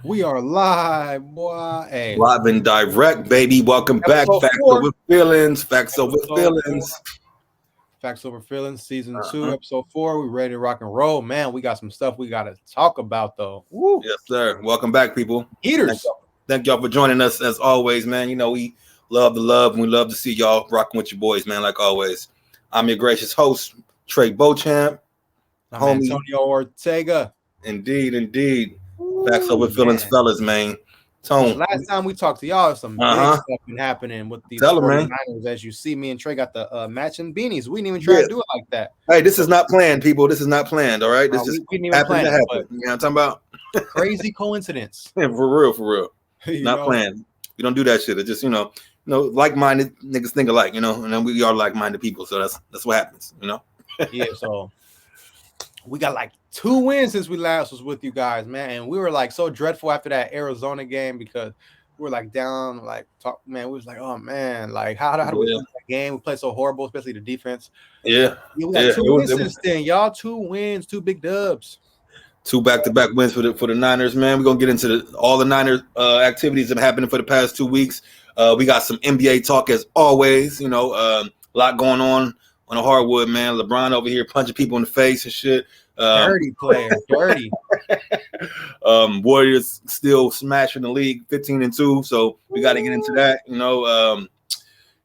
We are live, boy. Hey. Live and direct, baby. Welcome back. Facts over feelings. Facts over feelings. Facts over feelings. Season 2, episode 4. We ready to rock and roll, man. We got some stuff we got to talk about, though. Woo. Yes, sir. Welcome back, people. Eaters. Thank y'all for joining us as always, man. You know we love the love, and we love to see y'all rocking with your boys, man. Like always, I'm your gracious host, Trey Beauchamp. Homie Antonio Ortega. Indeed. Facts over feelings, fellas, man. Tone. Last time we talked to y'all, some big stuff been happening with these 49ers. As you see, me and Trey got the matching beanies. We didn't even try to do it like that. Hey, this is not planned, people. This is not planned. All right, this is we didn't even plan it. You know what I'm talking about? Crazy coincidence. Yeah, for real. Not planned. We don't do that shit. It's just like-minded niggas think alike. And then we are like-minded people. So that's what happens. Yeah. So we got like 2 wins since we last was with you guys, man. And we were like so dreadful after that Arizona game because we were like down, we was like, oh man, like how do we win that game? We played so horrible, especially the defense. Yeah. We got 2 wins since then, y'all. 2 wins, 2 big dubs. 2 back-to-back wins for the Niners, man. We're gonna get into all the Niners activities that have happened for the past 2 weeks. We got some NBA talk as always. A lot going on the hardwood, man. LeBron over here punching people in the face and shit. Dirty player, dirty. Warriors still smashing the league, 15-2. So we got to get into that.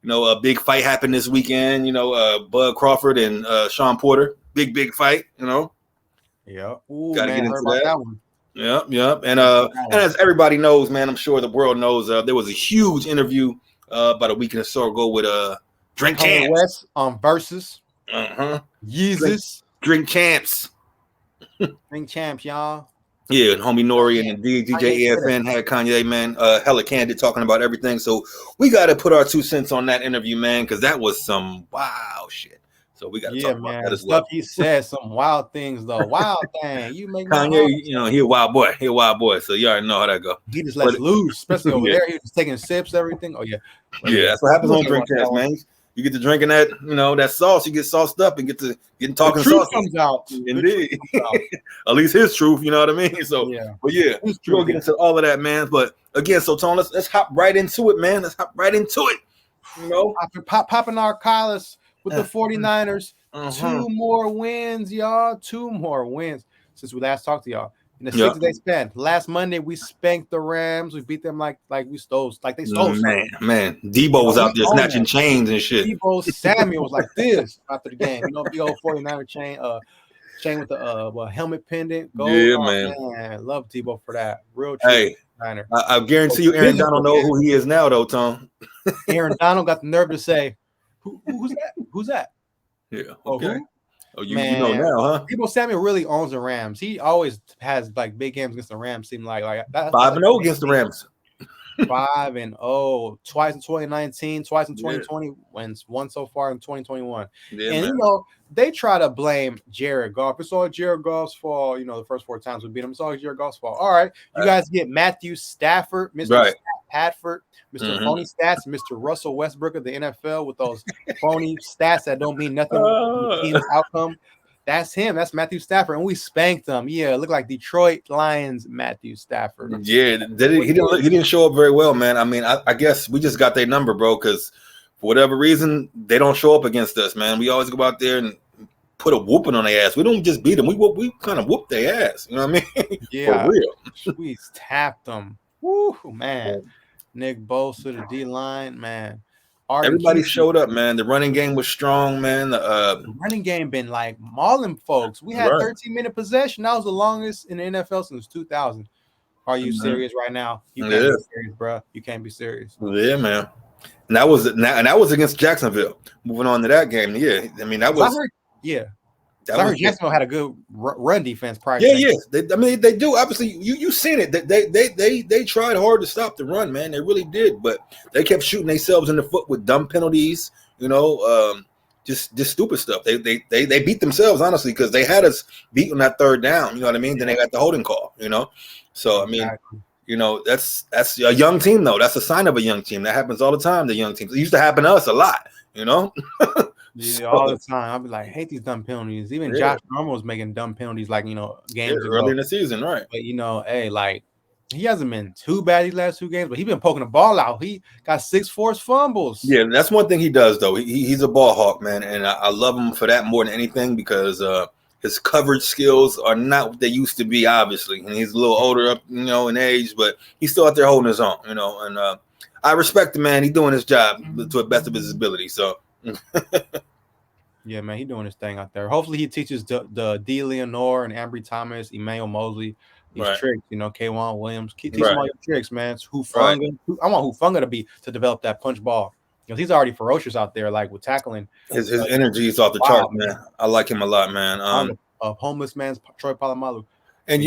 A big fight happened this weekend. Bud Crawford and Shawn Porter, big fight. Yeah. Got to get into that one. Yep. And as everybody knows, man, I'm sure the world knows. There was a huge interview about a week or so ago with Drink Kanye Champs West on Versus. Yeezus. Drink Champs. Drink Champs, y'all. Yeah, and homie NORE and DJ EFN had Kanye, man, hella candid talking about everything. So we got to put our 2 cents on that interview, man, because that was some wild shit. So we got to talk about that as well. He said some wild things, though. Wild thing. You make Kanye, he a wild boy. He a wild boy. So you already know how that go. He just lets loose, especially over there. He was taking sips, everything. Oh, yeah. Yeah, that's what happens on Drink Champs, man. You get to drinking that, that sauce. You get sauced up and getting talking sauce. Sauce comes out. Indeed. At least his truth, you know what I mean? So, we're going to get into all of that, man. But again, so Tone, let's hop right into it, man. Let's hop right into it. After popping our collars with the 49ers, 2 more wins, y'all. 2 more wins since we last talked to y'all. In the 6-day span. Last Monday, we spanked the Rams. We beat them like they stole. Man. Debo was out there snatching chains and shit. Debo Samuel was like this after the game. Big old 49er chain with the helmet pendant. Man. Love Debo for that. Real true. Hey, I guarantee you Aaron Donald know who he is now, though, Tom. Aaron Donald got the nerve to say, who's that? Who's that? Yeah, okay. Oh, you know now, huh? Debo Samuel really owns the Rams. He always has like big games against the Rams. Seem like that. 5-0 against the Rams. 5-0, twice in 2019, twice in 2020, wins 1 so far in 2021. Yeah, and man. They try to blame Jared Goff. It's all Jared Goff's fault. The first 4 times we beat him. It's all Jared Goff's fault. All right, you guys get Matthew Stafford, Mr. Padford, Mr. Phony Stats, Mr. Russell Westbrook of the NFL with those phony stats that don't mean nothing to the team's outcome. That's him. That's Matthew Stafford, and we spanked him. Yeah, it looked like Detroit Lions Matthew Stafford. Yeah, he didn't show up very well, man. I mean, I guess we just got their number, bro, because for whatever reason, they don't show up against us, man. We always go out there and put a whooping on their ass. We don't just beat them. We kind of whoop their ass. You know what I mean? Yeah. For real. We tapped them. Woo, man. Nick Bosa, the D-line, man. Everybody showed up, man. The running game was strong, man. The running game been like mauling folks. We had 13-minute possession. That was the longest in the NFL since 2000. Are you serious right now? You can't be serious, bro. You can't be serious. Yeah, man. And that was against Jacksonville. Moving on to that game, yeah. I mean, that was. I heard Jacksonville had a good run defense prior. Yeah. They do. Obviously, you seen it. They tried hard to stop the run, man. They really did, but they kept shooting themselves in the foot with dumb penalties. Just stupid stuff. They beat themselves, honestly, because they had us beat on that 3rd down. You know what I mean? Then they got the holding call. So I mean, that's a young team, though. That's a sign of a young team. That happens all the time. The young teams. It used to happen to us a lot. Yeah, all the time. I'll be like, hate these dumb penalties. Even Josh Norman was making dumb penalties, like games ago. Early in the season, right? But hey, like he hasn't been too bad these last 2 games, but he's been poking the ball out. He got 6 forced fumbles. Yeah, that's one thing he does though. He's a ball hawk, man, and I love him for that more than anything because his coverage skills are not what they used to be, obviously, and he's a little older up, in age, but he's still out there holding his own, and I respect the man. He's doing his job to the best of his ability. So. Yeah, man, he's doing his thing out there. Hopefully, he teaches the D. Leonore and Ambry Thomas, Emmanuel Mosley these tricks. K'Wan Williams, teach them all your tricks, man. Hufunga. I want Hufunga to develop that punch ball. He's already ferocious out there, like with tackling. His energy is off the chart, man. I like him a lot, man. A homeless man's Troy Polamalu. And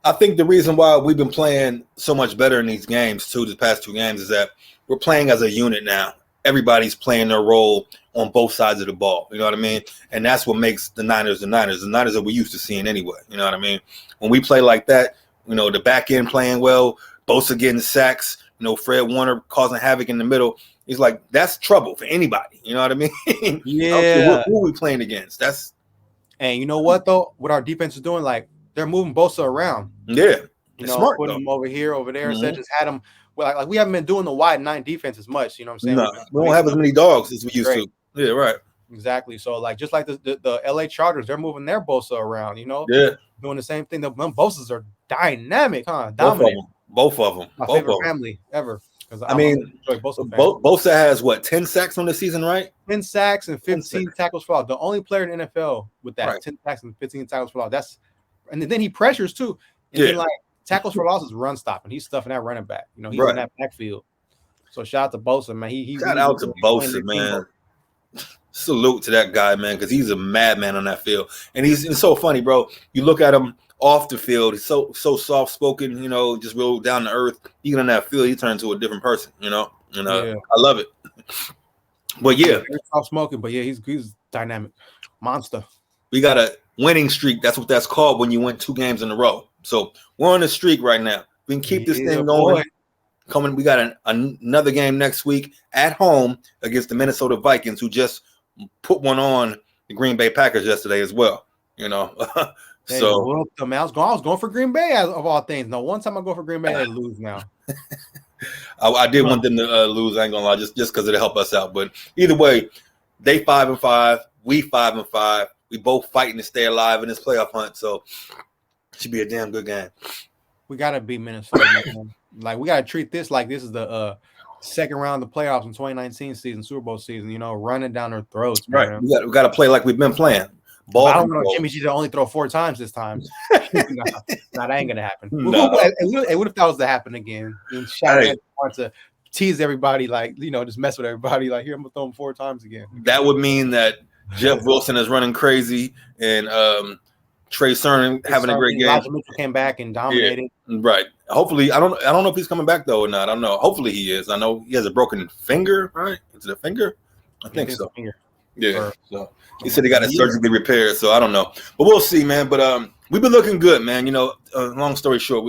I think the reason why we've been playing so much better in these games too, the past 2 games, is that we're playing as a unit now. Everybody's playing their role on both sides of the ball. You know what I mean? And that's what makes the Niners the Niners. The Niners that we're used to seeing anyway. You know what I mean? When we play like that, the back end playing well, Bosa getting sacks, Fred Warner causing havoc in the middle. It's like, that's trouble for anybody. You know what I mean? Yeah. Who are we playing against? And you know what, though? What our defense is doing, like, they're moving Bosa around. Yeah. Smart, putting him over here, over there. Instead, just had him. Well, like we haven't been doing the wide 9 defense as much. You know what I'm saying? No, we don't have as many dogs as we used to. Yeah, right. Exactly. So, like, just like the LA Chargers, they're moving their Bosa around, Yeah. Doing the same thing. The Bosas are dynamic, huh? Dominant. Both of them. My favorite family ever. Bosa has, 10 sacks on the season, right? 10 sacks and 15 tackles for loss. The only player in the NFL with that 10 sacks and 15 tackles for loss. And then he pressures, too. And then, like, tackles for loss is run stopping. He's stuffing that running back. He's in that backfield. So shout out to Bosa, man. Shout out to Bosa, man. Salute to that guy, man, because he's a madman on that field. And it's so funny, bro. You look at him off the field, he's so soft spoken, just real down to earth. Even on that field, he turns to a different person, I love it. But soft smoking, but he's dynamic. Monster. We got a winning streak. That's what that's called when you win 2 games in a row. So we're on a streak right now. We can keep this thing going. We got another game next week at home against the Minnesota Vikings, who just put one on the Green Bay Packers yesterday as well. So I was going for Green Bay of all things. No, one time I go for Green Bay, they lose now. I did want them to lose. I ain't gonna lie, just because it'll help us out. But either way, they 5-5, we 5-5. We both fighting to stay alive in this playoff hunt. So it should be a damn good game. We gotta beat Minnesota, man. Like, we gotta treat this like this is the second round of the playoffs in 2019 season, Super Bowl season. Running down their throats, man. Right. We got to play like we've been playing. I don't know Jimmy G to only throw 4 times this time. No, that ain't gonna happen. No. What if that was to happen again? Shaq wants to tease everybody, like, just mess with everybody. Like, here, I'm gonna throw him 4 times again. That would mean that Jeff Wilson is running crazy and Trey Sermon having a great game. Elijah Mitchell came back and dominated. Yeah, right. Hopefully, I don't know if he's coming back though or not. I don't know. Hopefully he is. I know he has a broken finger, right? Is it a finger? I think so. Yeah. So he said he got it surgically repaired. So I don't know, but we'll see, man. But we've been looking good, man. Long story short,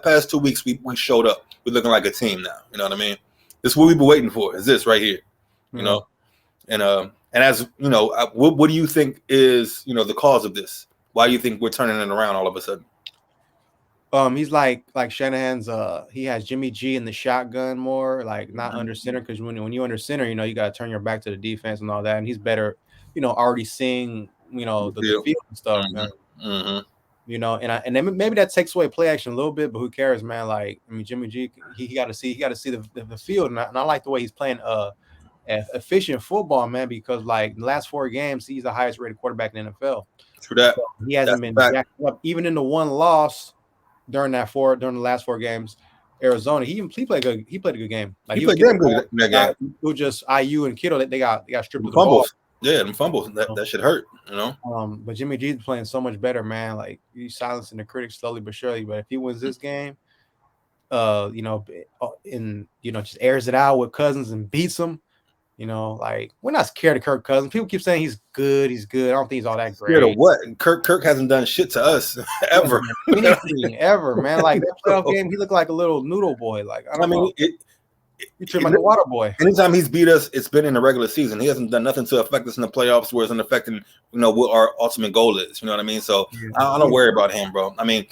past 2 weeks we showed up. We're looking like a team now. You know what I mean? This is what we've been waiting for. Is this right here? And as what do you think is the cause of this? Why do you think we're turning it around all of a sudden? He's like Shanahan's. He has Jimmy G in the shotgun more, like not under center, because when you under center, you got to turn your back to the defense and all that. And he's better, already seeing the field and stuff. And then maybe that takes away play action a little bit, but who cares, man? Like, I mean, Jimmy G, he got to see the field, and I like the way he's playing efficient football, man, because like the last 4 games, he's the highest rated quarterback in the NFL. True that. So he hasn't been jacked up, even in the one loss during the last 4 games. Arizona, he played a good game. Like, he played damn good in that game. It was just IU and Kittle, they got stripped of the fumbles. ball. Yeah, them fumbles that should hurt, But Jimmy G's playing so much better, man. Like, he's silencing the critics slowly but surely. But if he wins this game, just airs it out with Cousins and beats him. Like, we're not scared of Kirk Cousins. People keep saying he's good. I don't think he's all that great. Scared of what? Kirk hasn't done shit to us ever. Anything ever, man. Like, that playoff game, he looked like a little noodle boy. Like, I mean, You treat him like a water boy. Anytime he's beat us, it's been in the regular season. He hasn't done nothing to affect us in the playoffs, where it's affecting, what our ultimate goal is. You know what I mean? So I don't worry about him, bro. I mean,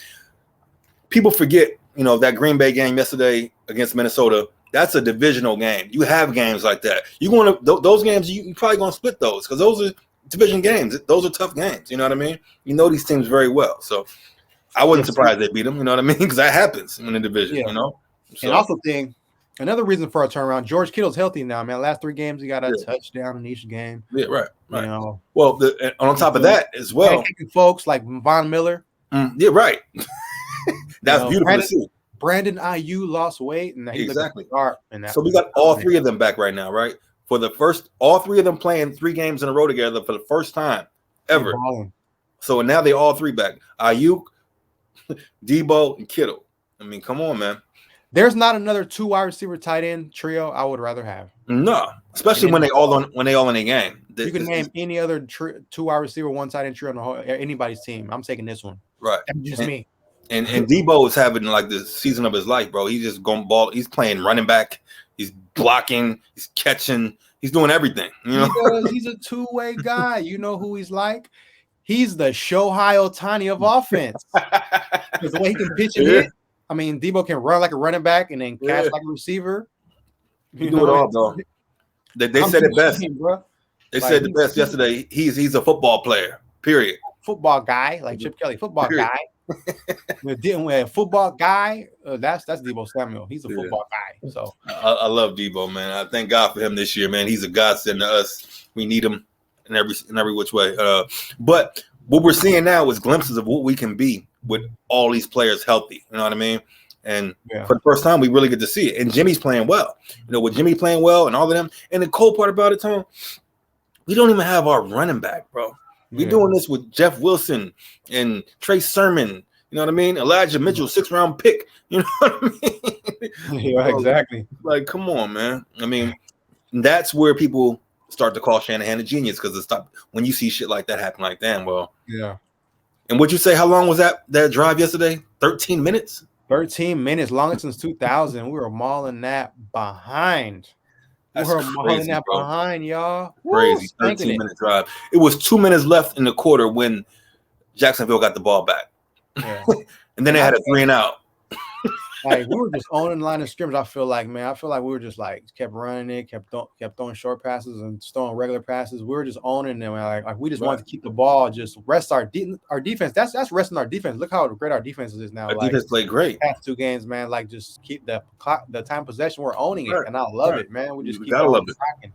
people forget, that Green Bay game yesterday against Minnesota. That's a divisional game. You have games like that. You want to those games. You probably gonna split those because those are division games. Those are tough games. You know what I mean? You know these teams very well. So I wasn't surprised they beat them. You know what I mean? Because that happens in the division. Yeah. So. And also another reason for our turnaround. George Kittle's healthy now, man. Last 3 games, he got a touchdown in each game. Yeah, right. Well, on top of that as well, folks like Von Miller. Yeah, right. That's beautiful to see. Brandon Ayuk lost weight, and he exactly. So we got all 3 of them back right now, right? All 3 of them playing 3 games in a row together for the first time ever. So now they all 3 back. Ayuk, Debo, and Kittle. I mean, come on, man. There's not another 2 wide receiver tight end trio I would rather have. No, especially when they all in the game. You can name any other 2 wide receiver, 1 tight end trio on the whole, anybody's team. I'm taking this one. Right. That's just me. And Debo is having like the season of his life, bro. He's just going ball. He's playing running back. He's blocking. He's catching. He's doing everything. Because he's a 2-way guy. You know who he's like? He's the Shohei Ohtani of offense. Because the way he can pitch and hit. I mean, Debo can run like a running back and then catch like a receiver. You do it all, bro. They said it best. They said the best yesterday. He's a football player. Period. Football guy, like Chip Kelly. Football guy. Dealing with a football guy, that's Debo Samuel. He's a football guy. So I love Debo, man. I thank God for him this year, man. He's a godsend to us. We need him in every which way. But what we're seeing now is glimpses of what we can be with all these players healthy. You know what I mean? And for the first time, we really get to see it. And Jimmy's playing well. With Jimmy playing well and all of them. And the cool part about it, Tom, we don't even have our running back, bro. We're doing this with Jeff Wilson and Trey Sermon. You know what I mean? Elijah Mitchell, 6th-round pick. You know what I mean? Yeah, exactly. Like, come on, man. I mean, that's where people start to call Shanahan a genius because it's when you see shit like that happen. Like, damn, well, yeah. And what'd you say? How long was that drive yesterday? 13 minutes. 13 minutes, longest since 2000. We were mauling that behind. That's We're crazy, mauling that bro. Behind, y'all. Crazy. 13-minute drive. It was 2 minutes left in the quarter when Jacksonville got the ball back. Yeah. And then they had a 3-and-out. Like we were just owning the line of scrimmage. I feel like we were just like kept running it, kept throwing short passes and throwing regular passes. We were just owning them. Like we just wanted to keep the ball, just rest our defense. That's resting our defense. Look how great our defense is now. Our defense played great. Past 2 games, man. Like just keep the time possession. We're owning it, and I love it, man. We just keep gotta love it. tracking.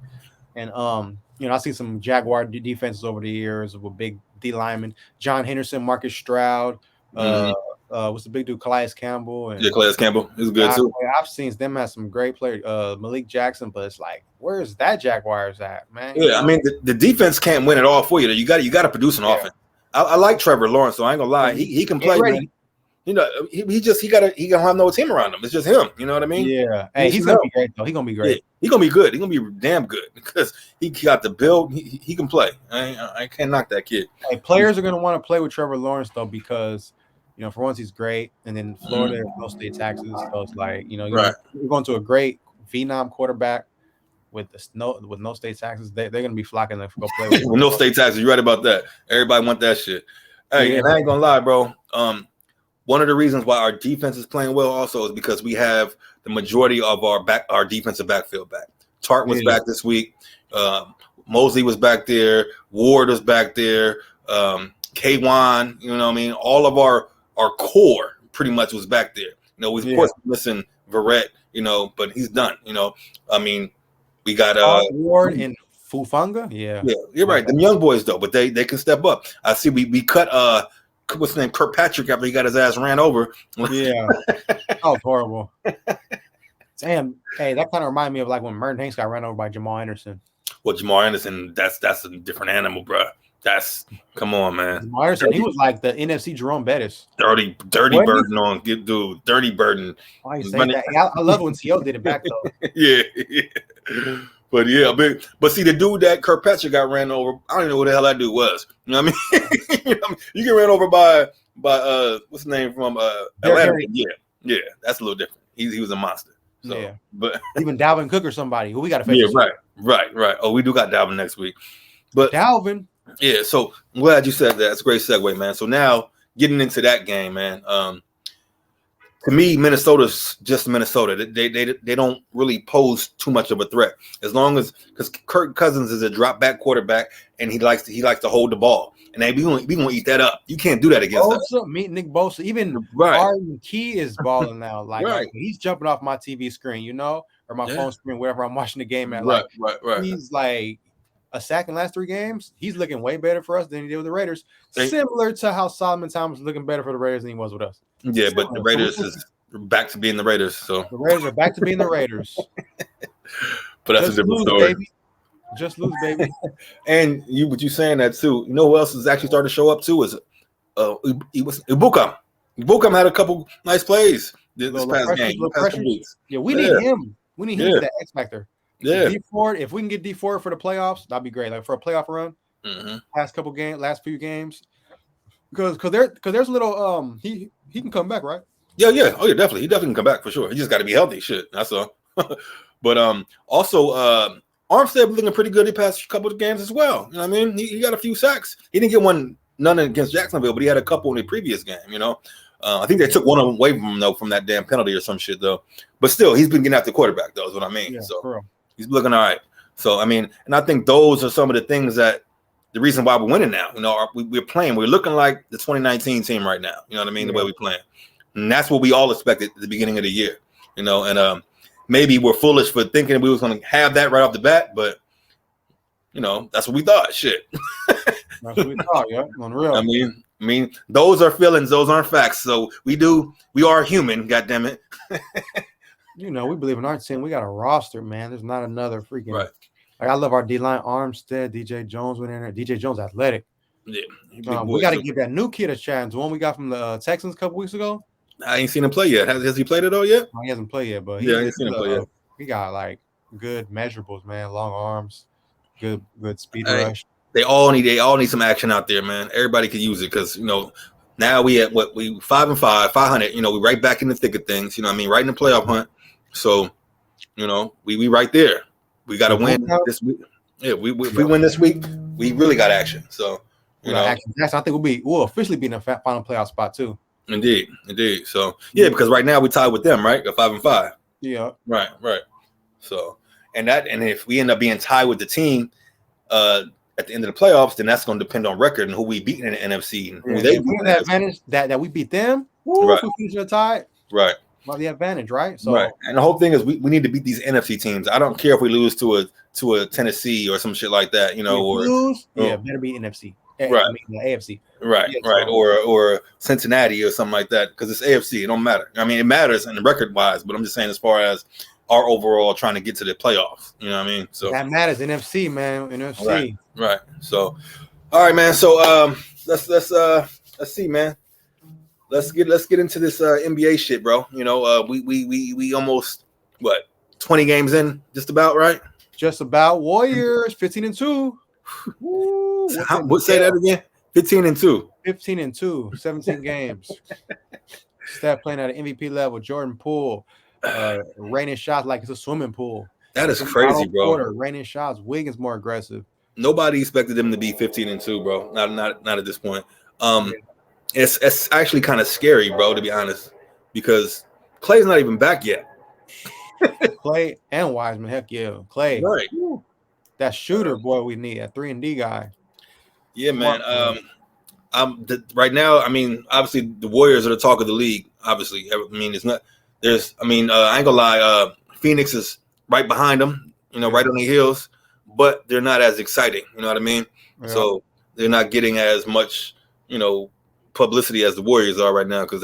And I see some Jaguar defenses over the years with big D linemen, John Henderson, Marcus Stroud. What's the big dude? Calais Campbell. And Calais Campbell is good too. I've seen them have some great players. Malik Jackson, but it's like, where's that Jaguars at, man? Yeah, I mean the defense can't win it all for you. You got to produce an offense. I like Trevor Lawrence, so I ain't gonna lie. He can play. Man. He gonna have no team around him. It's just him. You know what I mean? Yeah. Hey, he's gonna be great though. He's gonna be great. Yeah, he's gonna be good. He's gonna be damn good because he got the build. He can play. I can't knock that kid. Hey, players are gonna want to play with Trevor Lawrence though because. For once he's great, and then Florida no state taxes, so it's like you're going to a great phenom quarterback with no state taxes. They're going to be flocking to go play with. With no state taxes, you're right about that. Everybody want that shit. Hey, and I ain't gonna lie, bro. One of the reasons why our defense is playing well also is because we have the majority of our defensive backfield back. Tart was back this week. Mosley was back there. Ward was back there. K1, you know what I mean? All of our core pretty much was back there. Of course missing Verrett, but he's done. I mean, we got Ward and Fufanga. Yeah, you're right. Them young boys though, but they can step up. I see we cut what's his name, Kirkpatrick after he got his ass ran over. Yeah, that was horrible. Damn, hey, that kind of reminded me of like when Merton Hanks got ran over by Jamal Anderson. Well, Jamal Anderson, that's a different animal, bro. Come on, man. Jamal Anderson, he was like the NFC Jerome Bettis. Dirty burden on dude. Dirty burden. Why you say that? I love when CO did it back though. yeah. But see the dude that Kirkpatrick got ran over. I don't even know who the hell that dude was. You know what I mean? You get ran over by what's his name from Atlanta? Yeah, that's a little different. He was a monster. So, yeah, but even Dalvin Cook or somebody who we got to face. Yeah, right. Oh, we do got Dalvin next week, but Dalvin. Yeah, so I'm glad you said that. That's a great segue, man. So now getting into that game, man. To me, Minnesota's just Minnesota. They don't really pose too much of a threat as long as because Kirk Cousins is a drop back quarterback and he likes to hold the ball, and we gonna eat that up. You can't do that against us. Meet Nick Bosa. Even Right. Arden Key is balling now. Like he's jumping off my TV screen, or my phone screen, wherever I'm watching the game at. Right. He's like a sack in the last 3 games. He's looking way better for us than he did with the Raiders. Similar to how Solomon Thomas is looking better for the Raiders than he was with us. Yeah, but the Raiders is back to being the Raiders. So the Raiders are back to being the Raiders. But that's a different story. Baby. Just lose, baby. And you saying that too. You know who else is actually starting to show up too? Is Ibukam. Ibukam had a couple nice plays this past game. Yeah, we need him. We need him for that X factor. Yeah. D4, if we can get D4 for the playoffs, that'd be great. Like for a playoff run, last few games. Because there's a little he can come back, right? Yeah. Oh yeah, definitely. He definitely can come back for sure. He just got to be healthy. Shit, that's all. But also Armstead was looking pretty good the past couple of games as well. You know what I mean? He got a few sacks. He didn't get none against Jacksonville, but he had a couple in the previous game. I think they took one of them away from him though, from that damn penalty or some shit though. But still, he's been getting after the quarterback though. Is what I mean. Yeah, so he's looking all right. So I mean, and I think those are some of the things that the reason why we're winning now. We're playing. We're looking like the 2019 team right now. You know what I mean? The way we're playing, and that's what we all expected at the beginning of the year. And maybe we're foolish for thinking we was going to have that right off the bat, but that's what we thought. Shit. That's what we thought. Yeah, unreal. I mean, those are feelings. Those aren't facts. So we are human. God damn it. We believe in our team. We got a roster, man. There's not another freaking. Right. Like I love our D-line. Armstead, DJ Jones went in there. DJ Jones athletic. Yeah. We got to give that new kid a chance. The one we got from the Texans a couple weeks ago. I ain't seen him play yet. Has he played it all yet? No, he hasn't played yet, but I ain't seen him play yet. He got like good measurables, man. Long arms, good speed rush. They all need some action out there, man. Everybody could use it because now we 5-5, 500. We right back in the thick of things. You know what I mean? Right in the playoff hunt. So we right there. We got to win this week. Yeah, if we win this week, we really got action. So action. I think we'll officially be in the final playoff spot too. Indeed. So because right now we tied with them, right? At 5-5. Yeah. Right. So and if we end up being tied with the team at the end of the playoffs, then that's going to depend on record and who we beat in the NFC. And who they beat in the advantage that we beat them. Right. If we finish tied. Right. Well, the advantage, right? So right. And the whole thing is we need to beat these NFC teams. I don't care if we lose to a Tennessee or some shit like that, better be NFC. Right. AFC. Right, right. Or Cincinnati or something like that, because it's AFC. It don't matter. I mean, it matters in the record wise, but I'm just saying as far as our overall trying to get to the playoffs. You know what I mean? So that matters. NFC, man. NFC. Right. So all right, man. So let's see, man. Let's get into this NBA shit, bro. We almost 20 games in, just about, right? Just about. Warriors 15-2. Say that again. 15-2. 15-2. 17 games. Steph playing at an MVP level. Jordan Poole raining shots like it's a swimming pool. That is crazy, bro. Porter raining shots. Wiggins more aggressive. Nobody expected them to be 15-2, bro. Not at this point. It's actually kind of scary, bro, to be honest, because Clay's not even back yet. Clay and Wiseman, heck yeah, Clay. Right. That shooter, boy, we need a 3-and-D guy. Yeah, man. Right now, I mean, obviously the Warriors are the talk of the league. Obviously, I mean, it's not. I ain't gonna lie. Phoenix is right behind them. Right on their heels, but they're not as exciting. You know what I mean? Yeah. So they're not getting as much, publicity as the Warriors are right now because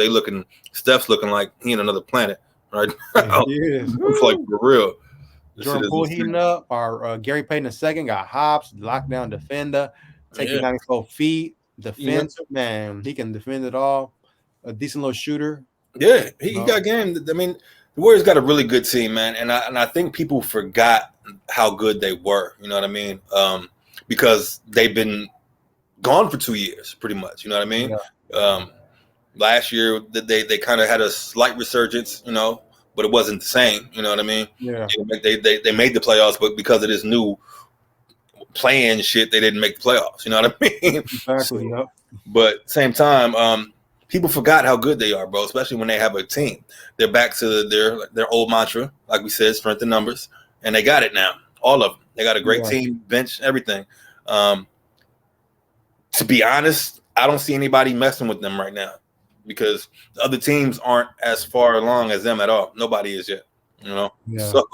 Steph's looking like he in another planet right now. It's like for real. Jordan Poole heating up. Our Gary Payton II got hops, lockdown defender, taking 94 feet, defensive, man. He can defend it all. A decent little shooter. Yeah, he got game. I mean, the Warriors got a really good team, man, and I think people forgot how good they were. You know what I mean? Because they've been gone for 2 years, pretty much. You know what I mean? Yeah. Last year they kind of had a slight resurgence, but it wasn't the same. You know what I mean? Yeah. They made the playoffs, but because of this new playing shit, they didn't make the playoffs. You know what I mean? Exactly. Yep. But same time, people forgot how good they are, bro. Especially when they have a team. They're back to their old mantra, like we said, strength in numbers, and they got it now. All of them. They got a great team, bench, everything. To be honest, I don't see anybody messing with them right now because the other teams aren't as far along as them at all. Nobody is yet. You know. Yeah. So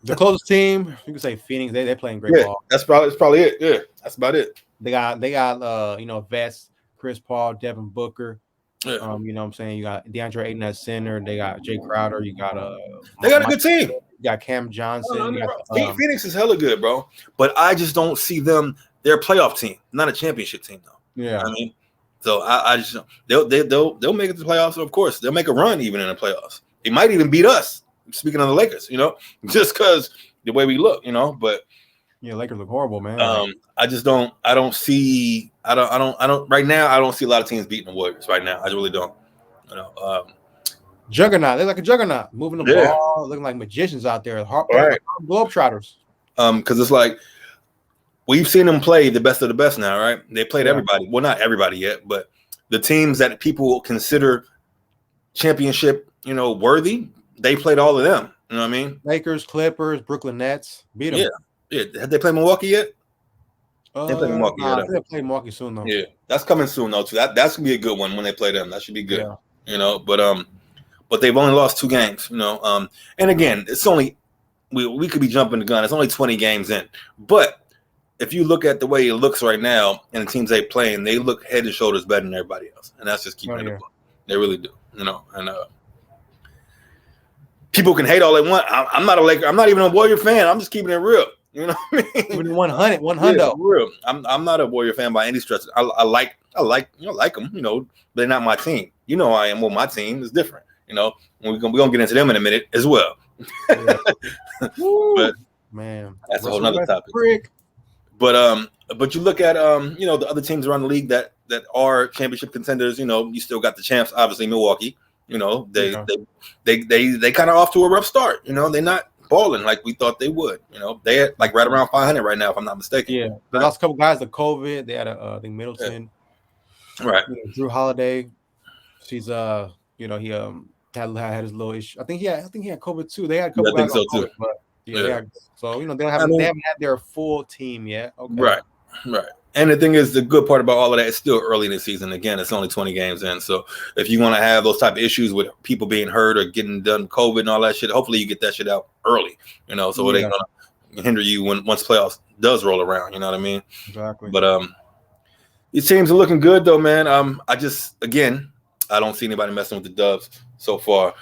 the closest team, you can say Feelinz. They're playing great ball. That's probably it. Yeah, that's about it. They got vets, Chris Paul, Devin Booker. Yeah. You know what I'm saying? You got DeAndre Ayton at center. They got Jay Crowder. You got they got a good team. You got Cam Johnson. Phoenix is hella good, bro. But I just don't see them. They're a playoff team, not a championship team, though. Yeah. I mean, so I just they'll make it to the playoffs. So of course, they'll make a run even in the playoffs. They might even beat us. Speaking of the Lakers, you know, just because the way we look, you know. But yeah, Lakers look horrible, man. I just don't. I don't see. I don't. Right now, I don't see a lot of teams beating the Warriors. Right now, I really don't. You know. Juggernaut. They're like a juggernaut, moving the ball, looking like magicians out there. Globetrotters. Because it's like we've seen them play the best of the best now, right? They played everybody. Well, not everybody yet, but the teams that people consider championship, you know, worthy. They played all of them. You know what I mean? Lakers, Clippers, Brooklyn Nets beat them. Yeah. Have they played Milwaukee yet? They played Milwaukee. They'll play Milwaukee soon though. Yeah, that's coming soon though too. That's gonna be a good one when they play them. That should be good. Yeah. You know, but they've only lost 2 games. You know, and again, it's only we could be jumping the gun. It's only 20 games in, but if you look at the way it looks right now and the teams they playing, they look head and shoulders better than everybody else, and that's just keeping it up. They really do. You know, and people can hate all they want. I'm not a Laker. I'm not even a Warrior fan. I'm just keeping it real. You know what I mean? Even 100. Yeah, real. I'm not a Warrior fan by any stretch. I like them. You know, they're not my team. You know, I am. Well, my team is different. You know, we're gonna get into them in a minute as well. Yeah. But man, that's a whole nother topic. But you look at you know, the other teams around the league that are championship contenders. You know, you still got the champs, obviously Milwaukee. You know, they kind of off to a rough start. You know, they're not balling like we thought they would. You know, they had like right around 500 right now, if I'm not mistaken. Yeah, they lost a couple guys to COVID. They had I think Middleton, right? You know, Drew Holiday. She's you know, he had his little issue. I think he had COVID too. They had a couple guys on COVID, but so you know, they haven't had their full team yet. Okay. Right. And the thing is, the good part about all of that is still early in the season. Again, it's only 20 games in. So if you want to have those type of issues with people being hurt or getting done COVID and all that shit, hopefully you get that shit out early, you know, so it ain't gonna hinder you once playoffs does roll around. You know what I mean? Exactly. But these teams are looking good though, man. I don't see anybody messing with the Dubs so far.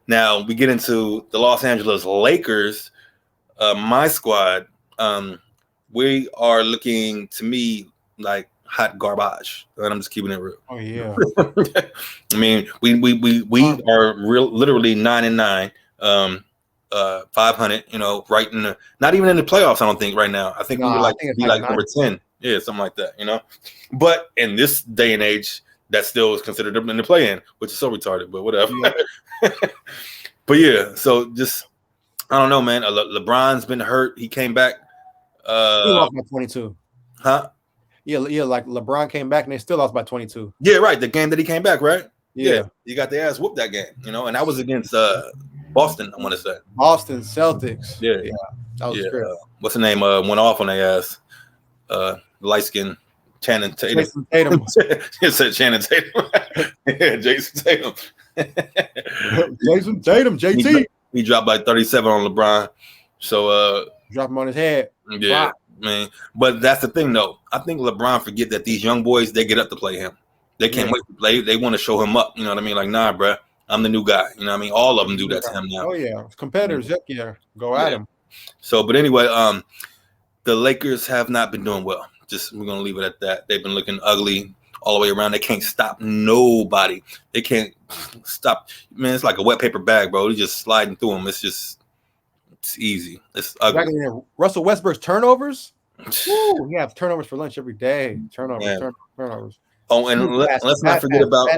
Now we get into the Los Angeles Lakers, my squad. We are looking to me like hot garbage, and I'm just keeping it real. Oh yeah. I mean, we are literally 9-9, 500. You know, right in the not even in the playoffs. I don't think right now. I think we were like number 10. Yeah, something like that. You know, but in this day and age, that still is considered in the play-in, which is so retarded. But whatever. Yeah. But yeah, so just I don't know, man. LeBron's been hurt. He came back. He lost by 22. Huh? Yeah, like LeBron came back and they still lost by 22. Yeah, right. The game that he came back, right? Yeah. You got their ass whooped that game, you know, and that was against Boston, I want to say. Boston Celtics. Yeah. That was great. What's the name? Went off on their ass. Light skin Channing Tatum. Jason Tatum. You said Channing Tatum. Yeah, Jason Tatum. Jason Tatum, JT. He dropped by 37 on LeBron. So drop him on his head. Yeah, man. But that's the thing, though. I think LeBron forget that these young boys, they get up to play him. They can't wait to play. They want to show him up. You know what I mean? Like, nah, bro, I'm the new guy. You know what I mean? All of them do that to him now. Oh yeah, competitors. Yeah, go at him. So, but anyway, the Lakers have not been doing well. Just we're gonna leave it at that. They've been looking ugly all the way around. They can't stop nobody. They can't stop. Man, it's like a wet paper bag, bro. They're just sliding through them. It's easy. It's ugly. Exactly. Russell Westbrook's turnovers. Woo, he has turnovers for lunch every day. Turnovers. Oh, and let's not forget about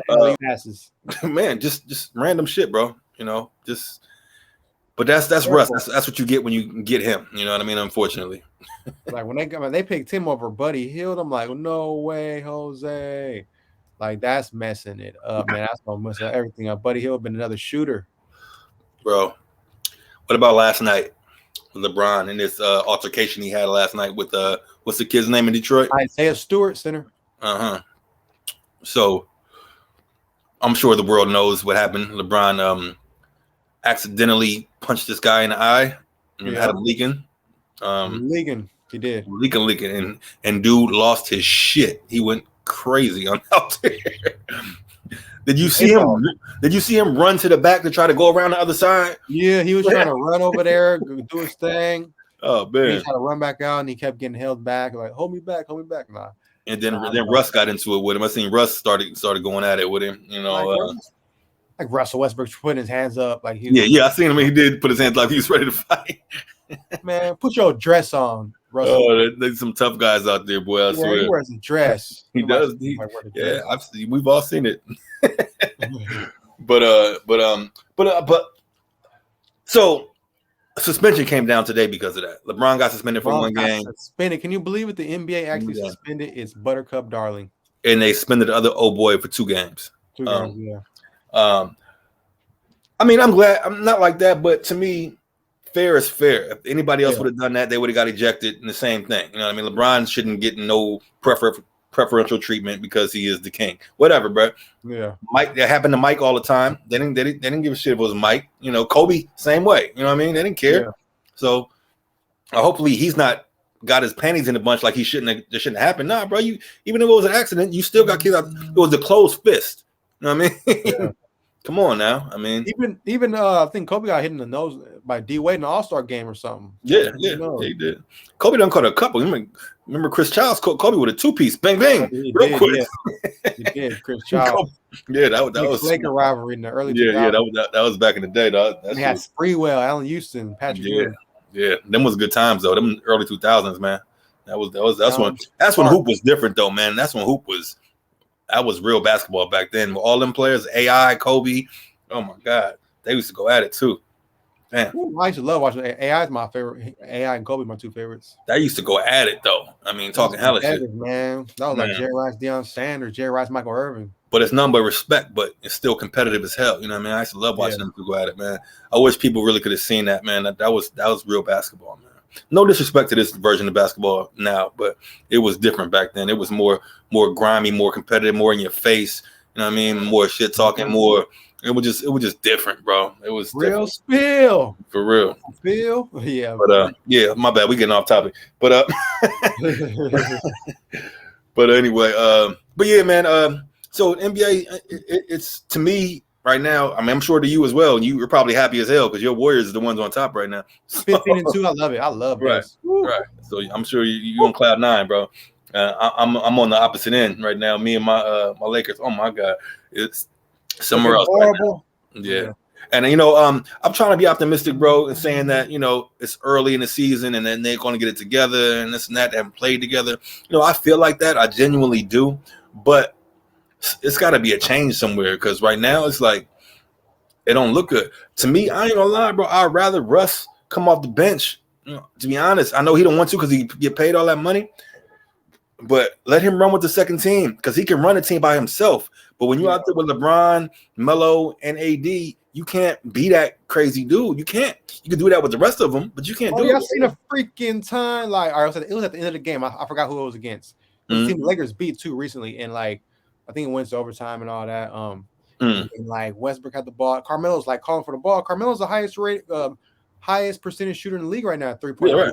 man, just random shit, bro. But that's Russ. That's what you get when you get him. You know what I mean? Unfortunately. Like when they picked him over Buddy Hield, I'm like, no way, Jose. Like that's messing it up, man. That's gonna mess everything up. Buddy Hield been another shooter, bro. What about last night with LeBron and this altercation he had last night with what's the kid's name in Detroit? Isaiah Stewart, center. So I'm sure the world knows what happened. LeBron accidentally punched this guy in the eye and had him leaking. He did. Leaking. And dude lost his shit. He went crazy on out there. Did you see him? Did you see him run to the back to try to go around the other side? Yeah, he was trying to run over there, do his thing. Oh man, he tried to run back out, and he kept getting held back. Like, hold me back. Nah. And then Russ got into it with him. I seen Russ started going at it with him. Like Russell Westbrook putting his hands up, like he. Yeah, I seen him. He did put his hands like he was ready to fight. Man, put your dress on, Russell. Oh, there's some tough guys out there, boy. I swear. He wears a dress. He does. We've all seen it. But so suspension came down today because of that. LeBron got suspended for one game. Suspended. Can you believe it? The NBA actually suspended its Buttercup darling. And they suspended the other old boy for 2 games. 2 games, yeah. I mean, I'm glad. I'm not like that, but to me, fair is fair. If anybody else would have done that, they would have got ejected in the same thing. You know what I mean? LeBron shouldn't get no preferential treatment because he is the king. Whatever, bro. Yeah. Mike, that happened to Mike all the time. They didn't give a shit if it was Mike. You know, Kobe, same way. You know what I mean? They didn't care. Yeah. So hopefully he's not got his panties in a bunch like he shouldn't happen. Nah, bro. Even if it was an accident, you still got kicked out. It was a closed fist. You know what I mean? Yeah. Come on now. I mean, even I think Kobe got hit in the nose by D Wade in the All-Star game or something. Yeah, he did. Kobe done caught a couple. Remember Chris Childs caught Kobe with a 2-piece, bang bang, real quick. Yeah. He did, Chris Childs. Yeah, that was Laker rivalry in the early. Yeah, that was back in the day. They had Sprewell, Allen Houston, Patrick Ewing. Yeah, them was good times though. Them early 2000s, man. That's when hoop was different though, man. That's when hoop was. That was real basketball back then. All them players, AI, Kobe. Oh my God, they used to go at it too. Man, I used to love watching. AI is my favorite. AI and Kobe, my 2 favorites. They used to go at it though. I mean, talking hella shit, man. That was like Jerry Rice, Deion Sanders, Jerry Rice, Michael Irvin. But it's none but respect. But it's still competitive as hell. You know what I mean? I used to love watching them go at it, man. I wish people really could have seen that, man. That was real basketball, man. No disrespect to this version of basketball now, but it was different back then. It was more grimy, more competitive, more in your face. You know what I mean? More shit talking, more. It was just different, bro. It was real spill for real. Spill, yeah. But yeah, my bad. We getting off topic, but but anyway, but yeah, man. So NBA, it's to me. Right now, I mean, I'm sure to you as well. You're probably happy as hell because your Warriors are the ones on top right now. 15-2, I love it. I love it. Right. So I'm sure you're on cloud 9, bro. I'm on the opposite end right now. Me and my Lakers. Oh my God, it's somewhere else. Right yeah. And I'm trying to be optimistic, bro, and saying that it's early in the season and then they're going to get it together and this and that. They haven't played together. I feel like that. I genuinely do, but. It's got to be a change somewhere because right now it's like it don't look good to me. I ain't gonna lie, bro. I'd rather Russ come off the bench. To be honest, I know he don't want to because he get paid all that money, but let him run with the second team because he can run a team by himself. But when you're out there with LeBron, Melo, and AD, you can't be that crazy dude. You can't. You can do that with the rest of them, but you can't do it. I've seen a freaking time. Like it was at the end of the game. I forgot who it was against. The team the Lakers beat too recently, and like. I think it went to overtime and all that. And like Westbrook had the ball. Carmelo's like calling for the ball. Carmelo's the highest percentage shooter in the league right now at 3-point. Yeah,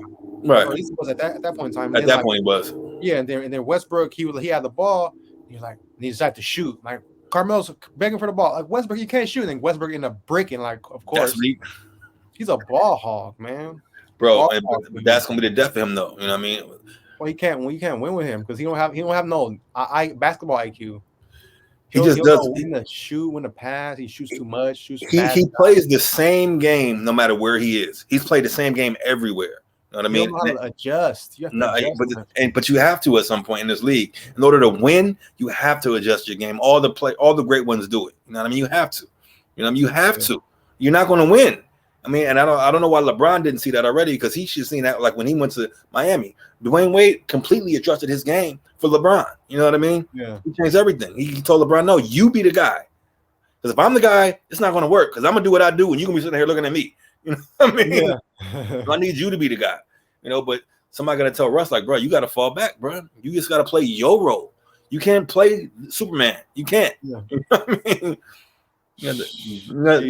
right. Or at least it was at that point in time. At that point, he was. Yeah, and then Westbrook, he had the ball. He was like, he decided to shoot. Like Carmelo's begging for the ball. Like Westbrook, you can't shoot. And then Westbrook ended up breaking. Like, of course, he's a ball hog, man. Bro, but that's gonna be the death of him, though. You know what I mean? Well, you can't win with him because he don't have no basketball IQ. He just does when to shoot, when to pass. He shoots too much. He plays the same game no matter where he is. He's played the same game everywhere. You know what I mean? You don't know how to adjust. But you have to at some point in this league. In order to win, you have to adjust your game. All the great ones do it. You know what I mean? You have to. You have to. you're not going to win. I mean, and I don't know why LeBron didn't see that already, because he should have seen that like when he went to Miami. Dwayne Wade completely adjusted his game for LeBron. You know what I mean? Yeah. He changed everything. He told LeBron, no, you be the guy. Because if I'm the guy, it's not going to work, because I'm going to do what I do and you're going to be sitting here looking at me. You know what I mean? Yeah. I need you to be the guy. You know, but somebody got to tell Russ, like, bro, you got to fall back, bro. You just got to play your role. You can't play Superman. You can't. Yeah. You know what I mean?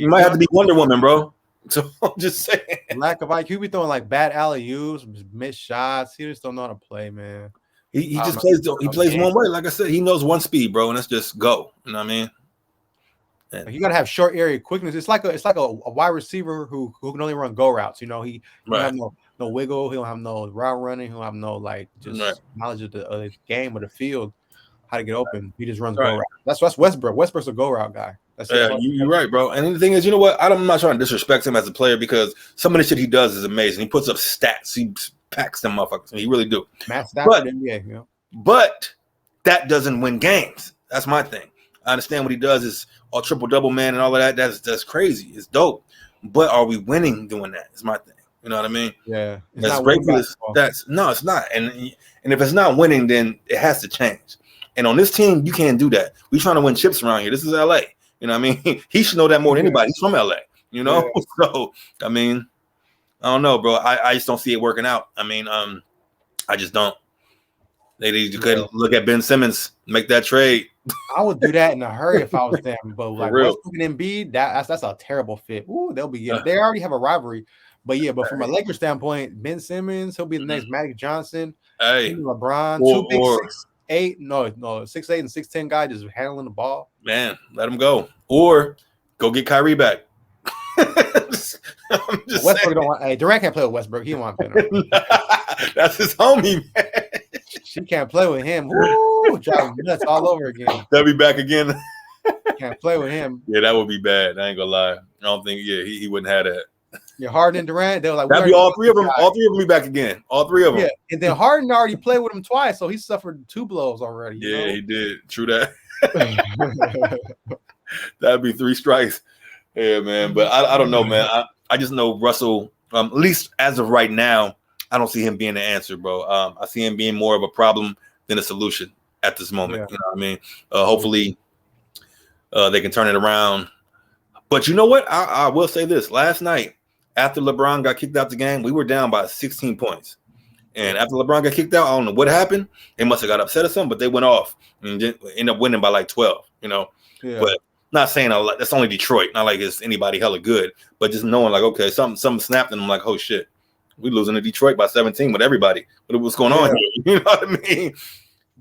You might have to be Wonder Woman, bro. So I'm just saying. Lack of IQ. Be throwing like bad alley-oops, missed shots. He just don't know how to play, man. He just plays. He plays one way. Like I said, he knows one speed, bro, and that's just go. You know what I mean? And you gotta have short area quickness. It's like a wide receiver who can only run go routes. You know, he don't have no wiggle. He don't have no route running. He don't have no like just knowledge of the game or the field, how to get open. He just runs go route. That's Westbrook. Westbrook's a go route guy. You're right, bro. And the thing is, you know what? I'm not trying to disrespect him as a player, because some of the shit he does is amazing. He puts up stats. He packs them motherfuckers. He really do. Matt Stafford, NBA, you know? But that doesn't win games. That's my thing. I understand what he does is all triple-double man and all of that. That's crazy. It's dope. But are we winning doing that? Is my thing. You know what I mean? Yeah. That's great for this. No, it's not. And if it's not winning, then it has to change. And on this team, you can't do that. We're trying to win chips around here. This is LA. You know what I mean? He should know that more than anybody. He's from LA, you know? Yeah. So, I mean, I don't know, bro. I just don't see it working out. I mean, I just don't. They could look at Ben Simmons, make that trade. I would do that in a hurry if I was them. But like Westbrook and Embiid, that's a terrible fit. Ooh, they'll be good. They already have a rivalry. But yeah, but from a Lakers standpoint, Ben Simmons, he'll be the next Magic Johnson. Hey, LeBron, 2 big 6'8", 6'8" and 6'10" guy just handling the ball. Man, let him go. Or go get Kyrie back. Westbrook don't want. Hey, Durant can't play with Westbrook. He don't want to play. That's his homie, man. She can't play with him. Woo, driving nuts all over again. They'll be back again. Can't play with him. Yeah, that would be bad. I ain't gonna lie. I don't think. Yeah, he wouldn't have that. Yeah, Harden and Durant. They were like, that'd be all three of them. All three of them be back again. All three of them. Yeah, and then Harden already played with him twice, so he suffered 2 blows already. Yeah, he did. True that. That'd be 3 strikes. Yeah, man. But I don't know, man. I just know Russell. At least as of right now, I don't see him being the answer, bro. I see him being more of a problem than a solution at this moment. Yeah. You know what I mean? Hopefully, they can turn it around. But you know what? I will say this. Last night, after LeBron got kicked out the game, we were down by 16 points. And after LeBron got kicked out, I don't know what happened. They must have got upset or something, but they went off and ended up winning by like 12, you know. Yeah. But not saying that's only Detroit. Not like it's anybody hella good. But just knowing like, okay, something snapped and I'm like, oh, shit. We losing to Detroit by 17 with everybody. What's going on here? You know what I mean?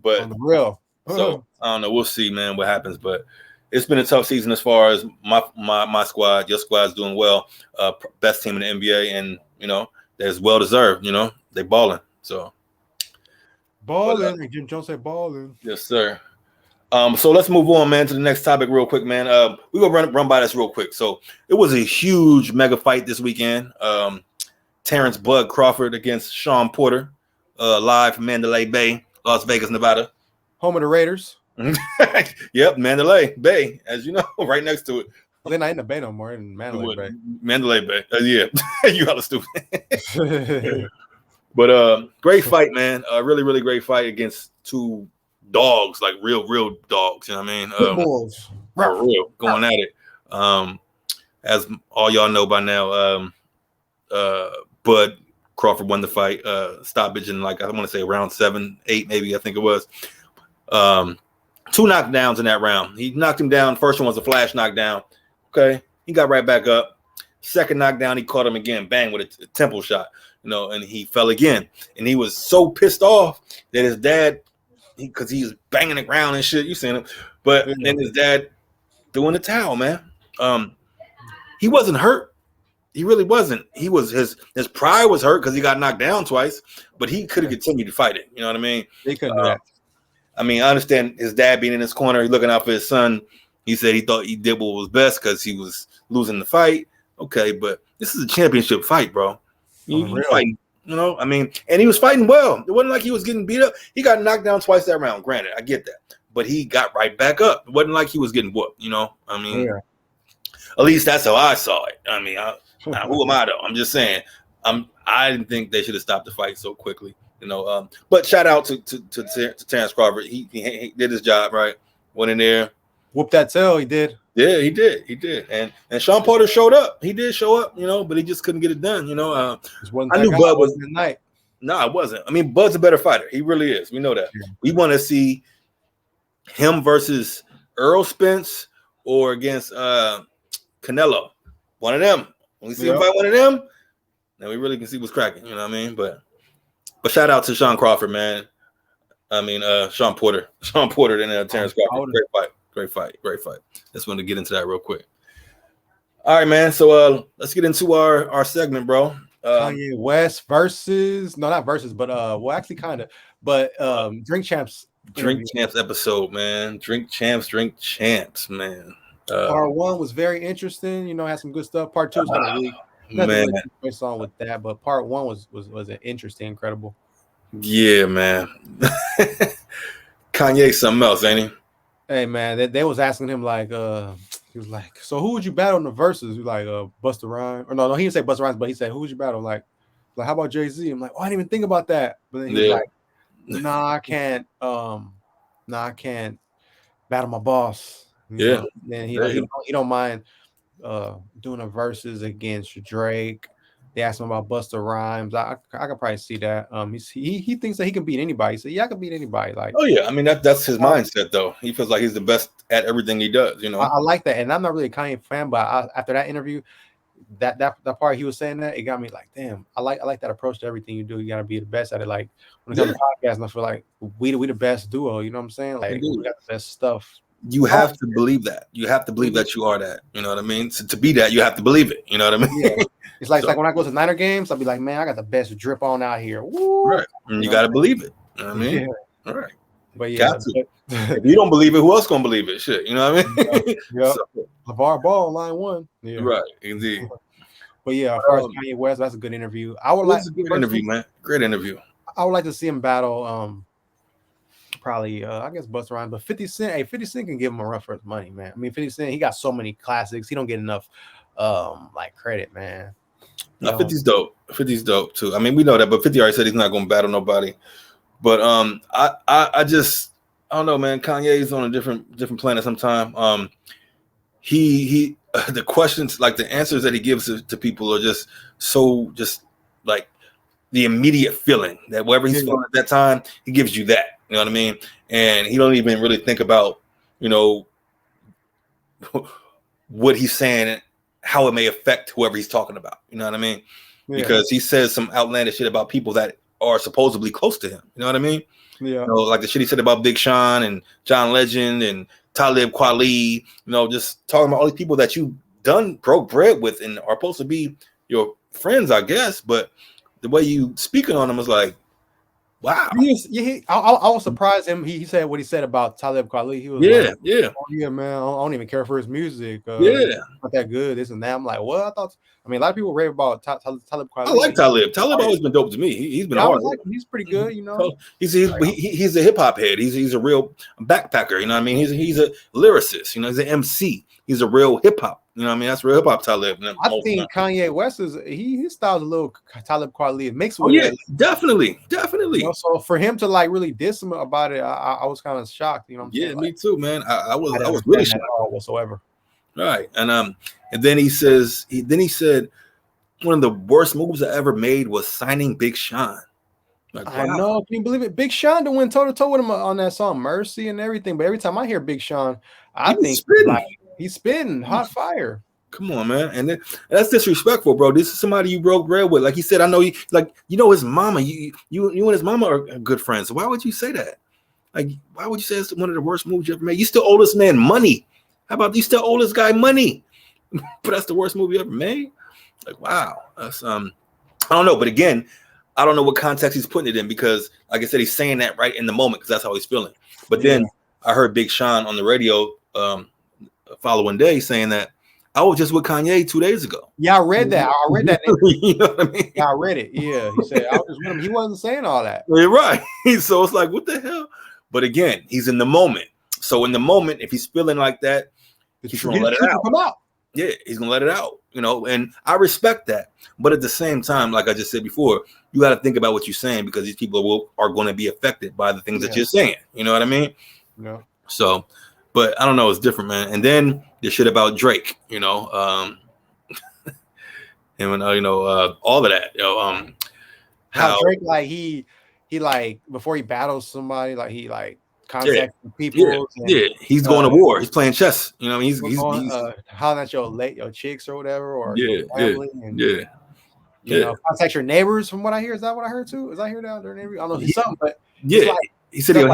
But on the real. So I don't know. We'll see, man, what happens. But it's been a tough season as far as my squad. Your squad's doing well. Best team in the NBA, and you know, that's well deserved. You know, they balling. So balling. Jim Jones said balling. Yes, sir. So let's move on, man, to the next topic real quick, man. We're gonna run by this real quick. So it was a huge mega fight this weekend. Terrance Bud Crawford against Shawn Porter, live from Mandalay Bay, Las Vegas, Nevada. Home of the Raiders. Yep, Mandalay Bay, as you know, right next to it. They're not in the Bay no more, in Mandalay Bay. Mandalay Bay. Yeah, you hella stupid. But great fight, man. Really, really great fight against 2 dogs, like real dogs. You know what I mean? Bulls. For real, going at it. As all y'all know by now, Bud Crawford won the fight. Stoppage in like I want to say round 7, 8, maybe I think it was. 2 knockdowns in that round. He knocked him down. First one was a flash knockdown. Okay, he got right back up. Second knockdown, he caught him again, bang, with a temple shot. You know, and he fell again. And he was so pissed off that his dad, because he was banging the ground and shit. You seen him, but then his dad threw in the towel, man. He wasn't hurt. He really wasn't. He was his pride was hurt because he got knocked down twice, but he could have continued to fight it. You know what I mean? He couldn't do that. I mean, I understand his dad being in his corner, looking out for his son. He said he thought he did what was best because he was losing the fight. Okay, but this is a championship fight, bro. You fighting, you know? I mean, and he was fighting well. It wasn't like he was getting beat up. He got knocked down twice that round. Granted, I get that, but he got right back up. It wasn't like he was getting whooped. You know? I mean, At least that's how I saw it. I mean, who am I though? I'm just saying. I didn't think they should have stopped the fight so quickly. But shout out to Terrance Crawford. He did his job right. Went in there, whooped that tail. He did. Yeah, he did. And Shawn Porter showed up. He did show up, but he just couldn't get it done. I knew Bud was the night. No, it wasn't. I mean, Bud's a better fighter. He really is. We know that. Yeah. We want to see him versus Earl Spence or against Canelo. One of them. When we see him fight one of them, then we really can see what's cracking. You know what I mean? But shout out to Shawn Crawford, man. I mean, Shawn Porter. Shawn Porter and Terrance Crawford. Great fight. Just wanted to get into that real quick. All right, man. So let's get into our segment, bro. Kanye West versus not versus, but well, actually kind of, but Drink Champs. Drink Champs episode, man. Drink Champs, man. Part 1 was very interesting. Had some good stuff. Part 2 was kind of weak. Nothing really on with that, but part 1 was an interesting, incredible. Yeah, man. Kanye something else, ain't he? Hey, man, they was asking him like, he was like, so who would you battle in the verses? He was like, Busta Rhymes. Or no, he didn't say Busta Rhymes, but he said, who would you battle? Like how about Jay-Z? I'm like, oh, I didn't even think about that. But then he was like, I can't battle my boss. Yeah. Then he don't mind doing a verses against Drake. They asked him about Busta Rhymes. I could probably see that. He thinks that he can beat anybody. So yeah, I can beat anybody. Like, oh yeah, I mean that's his mindset though. He feels like he's the best at everything he does. I like that, and I'm not really a Kanye fan, but after that interview, that part he was saying that it got me like, damn, I like that approach to everything you do. You gotta be the best at it. Like when it comes to podcasts, I feel like we the best duo. You know what I'm saying? Like we got the best stuff. You have to believe that. You have to believe that you are that. You know what I mean? To be that, you have to believe it. You know what I mean? Yeah. It's like when I go to Niner games, I'll be like, man, I got the best drip on out here. Woo! Right. And you got to believe it. You know what I mean? Yeah. All right. But yeah. If you don't believe it, who else going to believe it? Shit. You know what I mean? Yeah. LeVar Ball, line 1. Yeah. Right. Indeed. But yeah, as far as Kanye West, that's a good interview. That's a good interview, man. Great interview. I would like to see him battle probably I guess Busta Rhymes, but 50 Cent. Hey, 50 Cent can give him a run for his money, man. I mean, 50 Cent, he got so many classics. He don't get enough credit, man. No, 50's dope. 50's dope too. I mean, we know that, but 50 already said he's not going to battle nobody. But I don't know, man. Kanye's on a different planet sometime. He the questions, like the answers that he gives to people are just so like the immediate feeling that whatever he's feeling at that time, he gives you that. You know what I mean? And he don't even really think about, what he's saying, how it may affect whoever he's talking about. You know what I mean? Yeah. Because he says some outlandish shit about people that are supposedly close to him. You know what I mean? Yeah. Like the shit he said about Big Sean and John Legend and Talib Kweli, just talking about all these people that you done broke bread with and are supposed to be your friends, I guess. But the way you speaking on them is like, wow. I was surprised him. He said what he said about Talib Kweli. He was like, oh, yeah, man, I don't even care for his music. Not that good, this and that. I'm like, well, a lot of people rave about Talib Kweli. I like Talib. Talib always been dope to me. He's been hard. He's pretty good, He's a hip hop head. He's a real backpacker. You know what I mean? He's a lyricist. He's an MC. He's a real hip hop. You know what I mean? That's real hip hop Talib. I think Kanye West his style's a little Talib Kweli mixed with it. Definitely. So for him to like really diss him about it, I was kind of shocked. You know what I'm saying? Me too, man. I was really shocked whatsoever. Right. And then he said one of the worst moves I ever made was signing Big Sean. Like, wow. I know. Can you believe it? Big Sean went toe to toe with him on that song Mercy and everything. But every time I hear Big Sean, I think he's spitting hot fire. Come on, man. And that's disrespectful, bro. This is somebody you broke bread with. Like he said, I know his mama. You and his mama are good friends. So why would you say that? Like, why would you say it's one of the worst moves you ever made? You still owe this man money. How about you still owe this guy money? But that's the worst move you ever made? Like, wow. That's I don't know. But again, I don't know what context he's putting it in because, like I said, he's saying that right in the moment because that's how he's feeling. But then I heard Big Sean on the radio following day saying that I was just with Kanye 2 days ago. Yeah, I read that. You know what I mean? Yeah, I read it. Yeah, he said I was just with him. He wasn't saying all that. You're right. So it's like, what the hell? But again, he's in the moment. So in the moment, if he's feeling like that, he's gonna let it out. Come out. Yeah, he's gonna let it out, and I respect that. But at the same time, like I just said before, you got to think about what you're saying, because these people are going to be affected by the things that you're saying. You know what I mean? Yeah. So, but I don't know, it's different, man. And then the shit about Drake, and all of that, how Drake, like he like before he battles somebody, like he like contacts people. He's going to war. He's playing chess. He's hollering at your chicks or whatever, or your family, and contact your neighbors. From what I hear, is that what I heard too? Is I hear that their neighbors? I don't know, he's something, but he said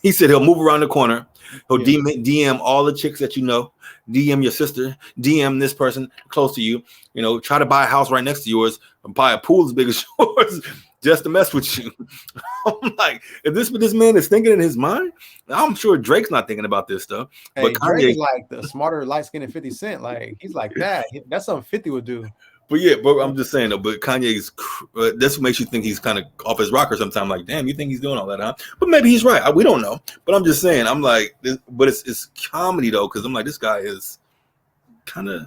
he said he'll move around the corner. He'll DM all the chicks that DM your sister, DM this person close to you. Try to buy a house right next to yours, and buy a pool as big as yours, just to mess with you. I'm like, if this man is thinking in his mind, I'm sure Drake's not thinking about this stuff. Hey, but Kanye, Drake is like the smarter, light-skinned 50 Cent. Like, he's like that. That's something 50 would do. But I'm just saying though. But Kanye's that's what makes you think he's kind of off his rocker sometimes. Like, damn, you think he's doing all that, huh? But maybe he's right. We don't know. But I'm just saying. I'm like, but it's comedy though, because I'm like, this guy is kind of,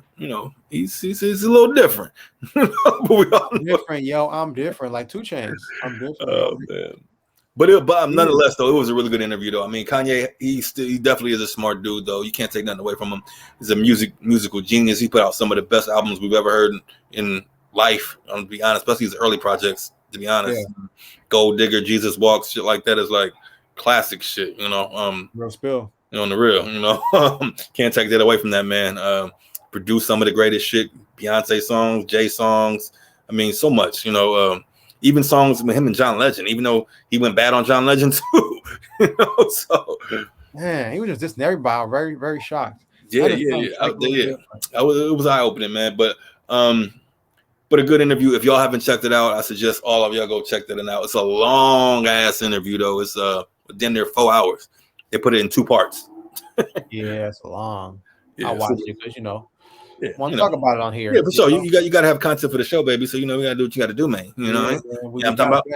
he's a little different. But we all know. Different, yo. I'm different. Like 2 Chainz. I'm different. Oh man. But nonetheless, though, it was a really good interview, though. I mean, Kanye, he definitely is a smart dude, though. You can't take nothing away from him. He's a musical genius. He put out some of the best albums we've ever heard in life, to be honest, especially his early projects, to be honest. Yeah. Gold Digger, Jesus Walks, shit like that is like classic shit, Real spill. On the real, Can't take that away from that man. Produced some of the greatest shit, Beyonce songs, Jay songs. I mean, so much, even songs with him and John Legend, even though he went bad on John Legend too. So man, he was just dissing everybody. Very, very shocked. It was eye-opening, man. But a good interview. If y'all haven't checked it out, I suggest all of y'all go check that out. It's a long ass interview though. It's damn near 4 hours. They put it in 2 parts. Yeah, it's long. Yeah, I watched it because want to talk about it on here. Yeah, for sure. You got to have content for the show, baby. So we got to do what you got to do, man. I'm talking about.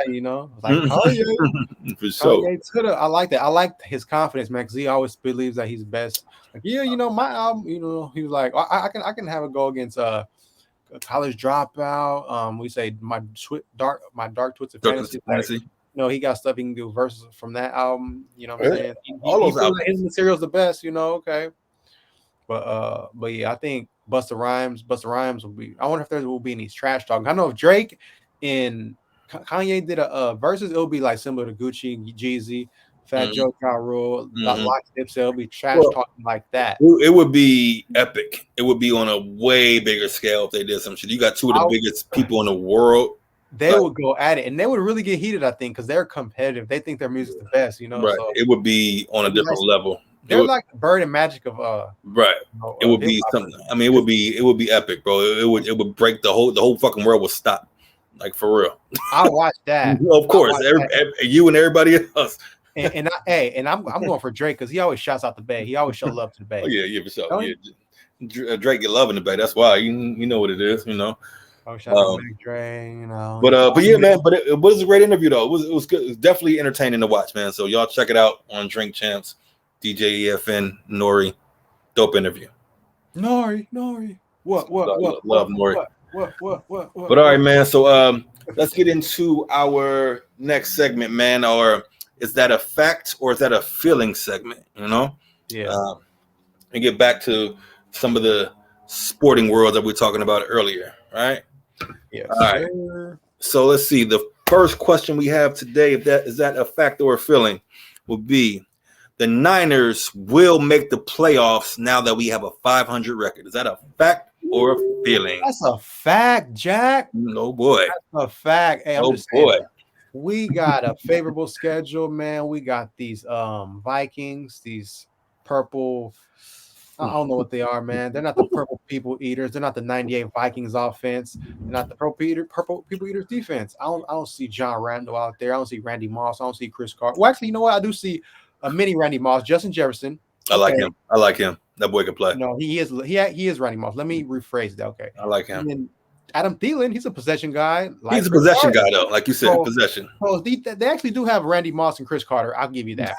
Like for sure. I like that. I like his confidence, man, because he always believes that he's best. Like, my album. He was like, I can have a go against College Dropout. We say my dark twisted fantasy. He got stuff he can do verses from that album. You know what I'm saying? All those albums. His material's the best. Okay. But yeah, I think Busta Rhymes will be. I wonder if there will be any trash talking. I know if Drake and Kanye did a verses, it'll be like similar to Gucci, Jeezy, Fat Joe, Ja Rule, Lock Dipset. It'll be trash talking like that. It would be epic. It would be on a way bigger scale if they did some shit. You got 2 of the biggest people in the world. They would go at it, and they would really get heated, I think, because they're competitive. They think their music's the best, Right. So it would be on a different level. They're like the Bird and Magic of right. It would be something. I mean, it would be epic, bro. It would break the whole fucking world would stop, like for real. I'll watch that. Of course, you and everybody else. And I'm going for Drake because he always shouts out the Bay. He always shows love to the Bay. Oh yeah, for sure. Yeah. Drake get love in the Bay. That's why you know what it is. Oh, shout out to Big Dre, But yeah, man. But it was a great interview though. It was good. It was definitely entertaining to watch, man. So y'all check it out on Drink Champs. DJ EFN, Nori, dope interview. Nori. What? Love Nori. What? But all right, man. So let's get into our next segment, man. Or is that a fact or is that a feeling segment? Yeah. And get back to some of the sporting world that we were talking about earlier, right? Yeah. All right. So let's see. The first question we have today, is that a fact or a feeling, will be: the Niners will make the playoffs now that we have a 500 record. Is that a fact or a feeling? That's a fact, Jack. No boy. That's a fact. Hey, I'm just saying, we got a favorable schedule, man. We got these Vikings, these purple. I don't know what they are, man. They're not the purple people eaters. They're not the 98 Vikings offense. They're not the purple people eaters defense. I don't see John Randall out there. I don't see Randy Moss. I don't see Chris Carter. Well, actually, you know what? I do see a mini Randy Moss, Justin Jefferson. I like him. That boy can play. No, he is Randy Moss. Let me rephrase that. Okay. I like him. Adam Thielen, he's a possession guy. Like he's a possession guy, though. Like you said, possession. So they actually do have Randy Moss and Chris Carter. I'll give you that.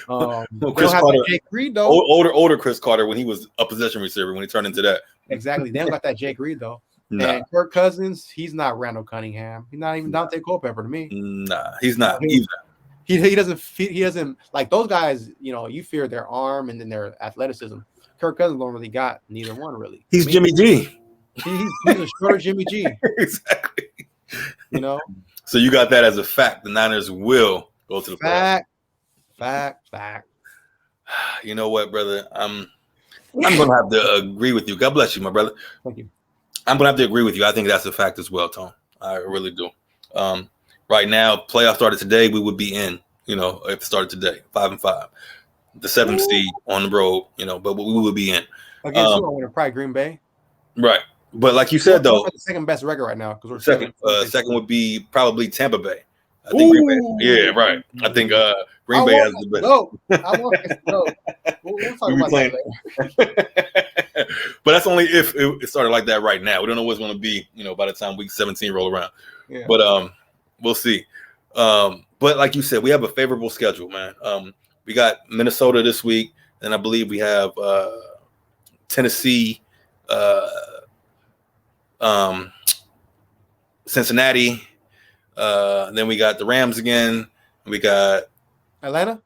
Well, Chris Carter, Jake Reed, though. Older Chris Carter when he was a possession receiver, when he turned into that. Exactly. They don't got that Jake Reed, though. Nah. And Kirk Cousins, he's not Randall Cunningham. He's not even Dante Culpepper to me. Nah, he's not either. He doesn't like those guys. You know, you fear their arm and then their athleticism. Kirk Cousins don't really got neither one really. He's Jimmy G. He's a shorter Jimmy G. Exactly. You know. So you got that as a fact. The Niners will go to the fact. You know what, brother? I'm gonna have to agree with you. God bless you, my brother. Thank you. I'm gonna have to agree with you. I think that's a fact as well, Tom. I really do. Right now, playoff started today. We would be in. You know, if it started today, 5-5, the 7th seed on the road. You know, but we would be in. Against who? I want to probably Green Bay. Right. But like you said, though, the second best record right now because we're second would be probably Tampa Bay. I think Green Bay. Yeah, right. I think Green Bay has the best. No, I want it to go. We'll talk about that later. But that's only if it started like that right now. We don't know what's going to be, you know, by the time week 17 roll around. Yeah. But we'll see. But like you said, we have a favorable schedule, man. We got Minnesota this week, and I believe we have Tennessee. Cincinnati, then we got the Rams again. We got Atlanta.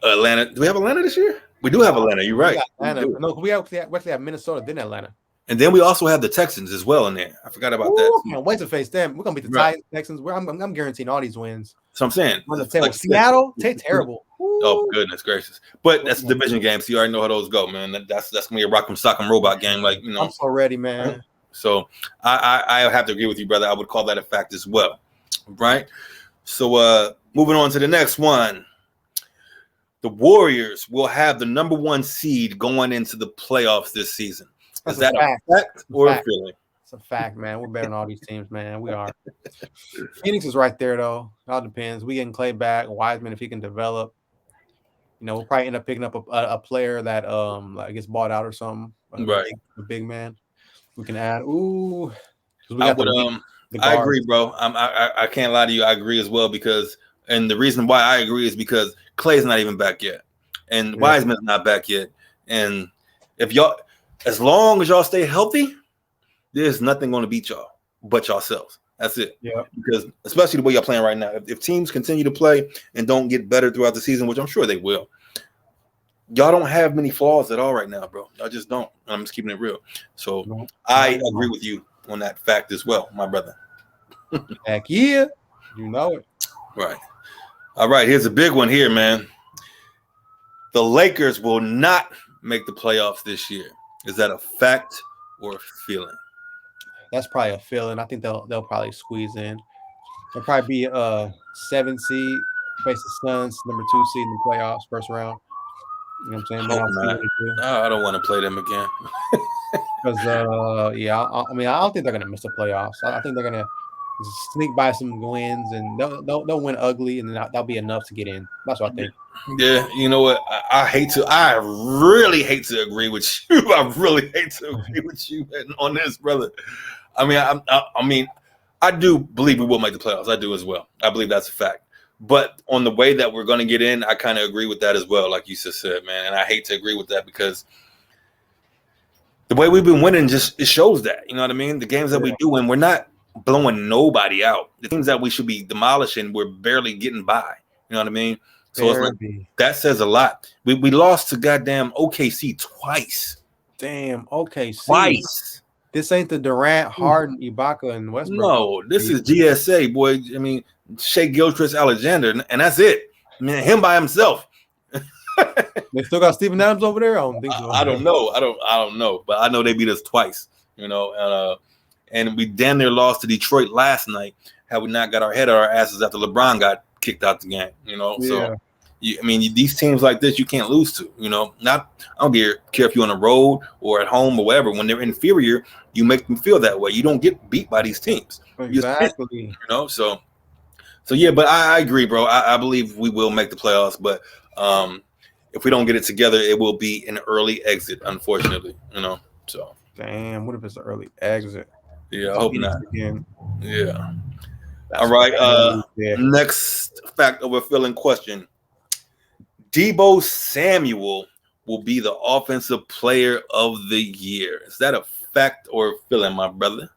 Do we have Atlanta this year? We do have Atlanta. You're right. Atlanta. No, we actually have Minnesota, then Atlanta. And then we also have the Texans as well in there. I forgot about that. Can't wait to face them. We're gonna beat the Titans, Texans. I'm guaranteeing all these wins. So I'm saying, like Seattle, terrible. Oh goodness gracious! But that's a division game, so you already know how those go, man. That's gonna be a rock'em sock'em robot game, like you know. I'm so ready, man. So I have to agree with you, brother. I would call that a fact as well, right? So moving on to the next one. The Warriors will have the number 1 seed going into the playoffs this season. Is that a fact or a feeling? It's a fact, man. We're better than all these teams, man. We are. Phoenix is right there, though. It all depends. We getting Clay back, Wiseman if he can develop. You know, we'll probably end up picking up a player that like gets bought out or something. Right. A big man. We can add. Ooh. I agree, bro. I can't lie to you. I agree as well and the reason why I agree is because Clay's not even back yet, and Wiseman's not back yet. And as long as y'all stay healthy, there's nothing going to beat y'all but yourselves. That's it. Yeah. Because especially the way y'all playing right now, if teams continue to play and don't get better throughout the season, which I'm sure they will, y'all don't have many flaws at all right now, bro. Y'all just don't. I'm just keeping it real. So I agree with you on that fact as well, my brother. Heck yeah. You know it. Right. All right. Here's a big one here, man. The Lakers will not make the playoffs this year. Is that a fact or a feeling? That's probably a feeling. I think they'll probably squeeze in. They'll probably be a 7 seed, face the Suns, number 2 seed in the playoffs, first round. You know what I'm saying? I don't want to play them again. Because I don't think they're gonna miss the playoffs. I think they're gonna sneak by some wins and they'll win ugly, and then that'll be enough to get in. That's what I think. Yeah, you know what? I really hate to agree with you. I really hate to agree with you on this, brother. I mean, I do believe we will make the playoffs. I do as well. I believe that's a fact. But on the way that we're going to get in, I kind of agree with that as well, like you just said, man. And I hate to agree with that because the way we've been winning it shows that. You know what I mean? The games that we do win, we're not blowing nobody out. The teams that we should be demolishing, we're barely getting by. You know what I mean? So it's like, that says a lot. We lost to goddamn OKC twice. Damn, OKC. Twice. This ain't the Durant, Harden, Ibaka, and Westbrook. No, this is GSA, boy. I mean, Shea Gilgeous-Alexander, and that's it. I mean, him by himself. They still got Steven Adams over there? I don't think so. I don't know. I don't know. But I know they beat us twice, you know. And we damn near lost to Detroit last night had we not got our head out our asses after LeBron got kicked out the game, you know. So these teams like this you can't lose to, you know. I don't care if you're on the road or at home or whatever. When they're inferior, you make them feel that way. You don't get beat by these teams. Exactly. You know, so yeah, but I agree, bro. I believe we will make the playoffs, but if we don't get it together, it will be an early exit, unfortunately, you know. So damn, what if it's an early exit? Yeah, I hope not. Again. Yeah. That's all right. Next fact of a feeling question. Deebo Samuel will be the offensive player of the year. Is that a fact or a feeling, my brother?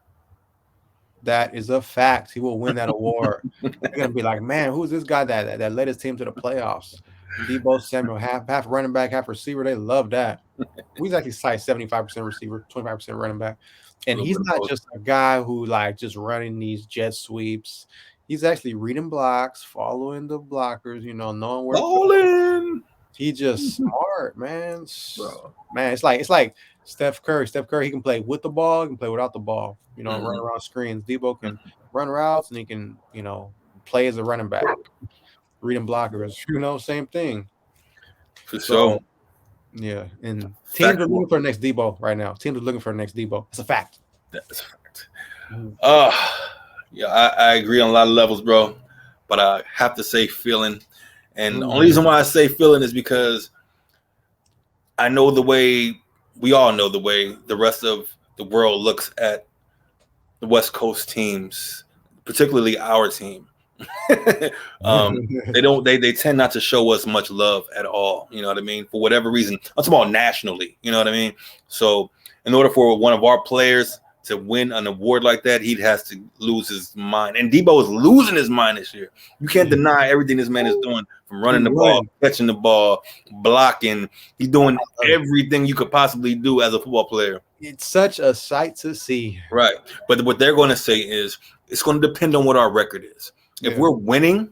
That is a fact. He will win that award. They're gonna be like, man, who's this guy that led his team to the playoffs? Deebo Samuel, half running back, half receiver. They love that. He's actually size 75% receiver, 25% running back. And he's not just a guy who like just running these jet sweeps. He's actually reading blocks, following the blockers, knowing where to go. He's just smart, man. Bro. Man, it's like Steph Curry. Steph Curry, he can play with the ball, he can play without the ball. Run around screens. Deebo can run routes and he can, play as a running back, reading blockers. Same thing. For sure. Yeah, and teams are looking for the next Deebo right now. Teams are looking for the next Deebo. It's a fact. That's a fact. Yeah, I agree on a lot of levels, bro. But I have to say feeling. And the only reason why I say feeling is because I know we all know the way the rest of the world looks at the West Coast teams, particularly our team. They tend not to show us much love at all. You know what I mean? For whatever reason. I'm talking about nationally. You know what I mean? So in order for one of our players to win an award like that, he has to lose his mind. And Deebo is losing his mind this year. You can't deny everything this man is doing, from running the ball, catching the ball, blocking. He's doing everything you could possibly do as a football player. It's such a sight to see. Right. But what they're going to say is it's going to depend on what our record is. If we're winning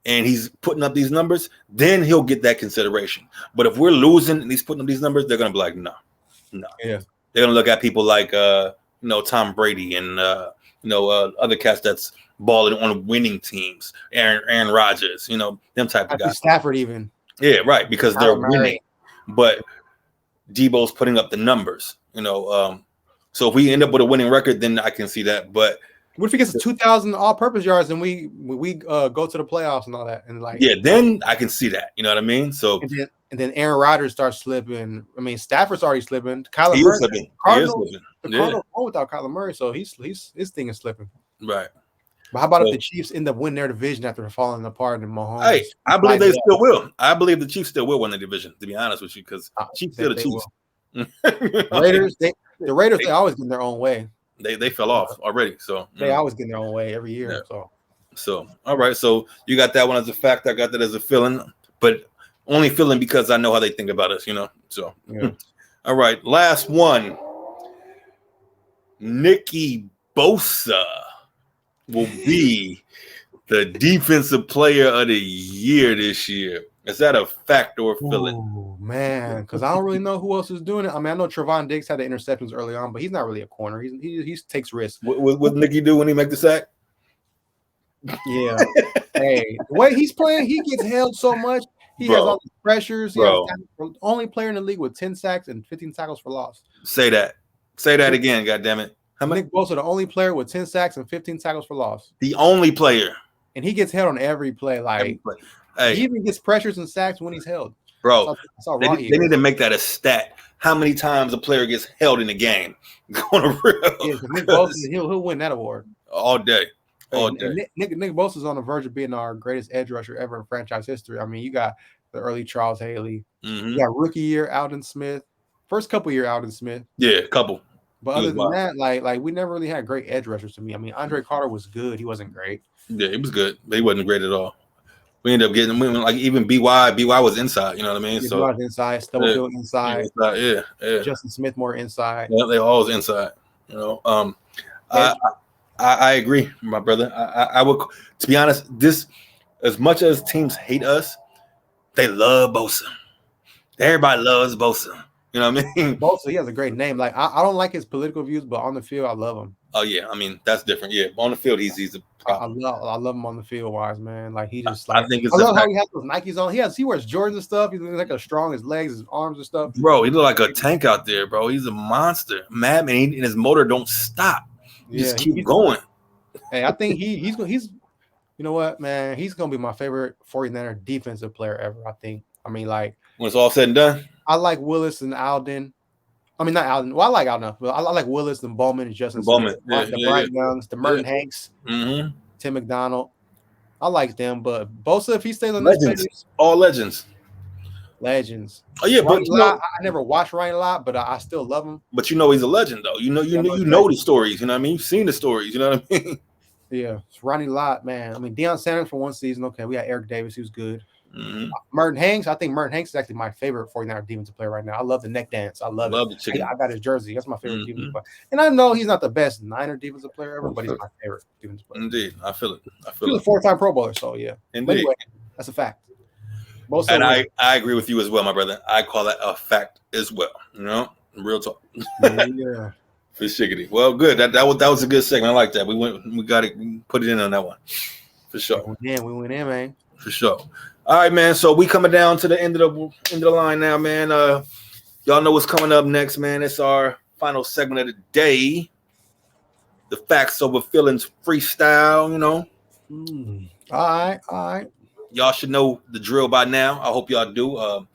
and he's putting up these numbers, then he'll get that consideration. But if we're losing and he's putting up these numbers, they're going to be like, no. Yeah. They're going to look at people like Tom Brady and other cats that's balling on winning teams, Aaron Rodgers, them type of guys. Stafford even. Yeah, right, because they're winning. But Deebo's putting up the numbers, So if we end up with a winning record, then I can see that. But what if he gets 2,000 all-purpose yards and we go to the playoffs and all that? And then I can see that. You know what I mean? So and then Aaron Rodgers starts slipping. I mean, Stafford's already slipping. Kyler Murray, slipping. The Cardinals without Kyler Murray, so his thing is slipping. Right. But how about if the Chiefs end up winning their division after falling apart in Mahomes? Hey, I believe they still will. I believe the Chiefs still will win the division, to be honest with you, because Chiefs still the Chiefs. The Raiders, they always get in their own way. They fell off already, so they always get in their own way every year. Yeah. So all right, so you got that one as a fact. I got that as a feeling, but only feeling because I know how they think about us, So all right, last one. Nicky Bosa will be the defensive player of the year this year. Is that a fact or a feeling? Oh, man, because I don't really know who else is doing it. I mean, I know Trevon Diggs had the interceptions early on, but he's not really a corner. He takes risks. What Nicky do when he make the sack? Yeah. Hey, the way he's playing, he gets held so much. He has all the pressures. He's the only player in the league with 10 sacks and 15 tackles for loss. Say that again, goddammit. Nick Bosa, the only player with 10 sacks and 15 tackles for loss. The only player. And he gets held on every play. He even gets pressures and sacks when he's held. Bro, they need to make that a stat. How many times a player gets held in a game? Going real. Yeah, Nick Bosa, he'll win that award. All day. Nick Bosa's on the verge of being our greatest edge rusher ever in franchise history. I mean, you got the early Charles Haley. You got rookie year Alden Smith. First couple year Alden Smith. Yeah, a couple. But other than that, like we never really had great edge rushers to me. I mean, Andre Carter was good. He wasn't great. Yeah, he was good, but he wasn't great at all. We ended up getting like even BY was inside. You know what I mean? Yeah, BY was inside. Stubblefield inside. Yeah. Justin Smith more inside. Yeah, they always inside. I agree, my brother. I would, to be honest, this, as much as teams hate us, they love Bosa. Everybody loves Bosa. You know what I mean? Bosa, he has a great name. Like I don't like his political views, but on the field, I love him. Oh yeah, I mean that's different. Yeah, on the field, he's a. I love him on the field wise, man. Like he just I think it's. I love how he has those Nikes on. He wears Jordans and stuff. He's like a strong, his legs, his arms and stuff. Bro, he look like a tank out there, bro. He's a monster, madman, and his motor don't stop. Just keep going. Hey, I think he's you know what, man? He's gonna be my favorite 49er defensive player ever. I think. I mean, like when it's all said and done. I like Willis and Alden. I mean, not Alden. Well, I like Alden. Well, I like Willis, the Bowman, and Justin Bowman, Smith, the Bryant Youngs, the Merton Hanks, Tim McDonald. I like them, but Bosa, if he stays on this page, all legends. Oh yeah, but I never watched Ryan Lott, but I still love him. But he's a legend, though. You know the stories. You know what I mean? You've seen the stories. You know what I mean? Yeah, it's Ronnie Lott, man. I mean, Deion Sanders for one season. Okay, we got Eric Davis, who's good. Merton Hanks. I think Merton Hanks is actually my favorite 49er defensive player right now. I love the neck dance. I love it. The chicken. I got his jersey. That's my favorite defensive player. And I know he's not the best Niner defensive player ever, but he's my favorite defensive player. Indeed, I feel it. He's a 4-time Pro Bowler, so yeah. Indeed, anyway, that's a fact. And I agree with you as well, my brother. I call that a fact as well. You know, real talk. Yeah. For shiggity. Well, good. That was a good segment. I like that. We got it. Put it in on that one. For sure. We went in, man. For sure. All right, man. So we coming down to the end of the line now, man. Y'all know what's coming up next, man. It's our final segment of the day. The Facts Over Feelings freestyle, you know. All right. Y'all should know the drill by now. I hope y'all do.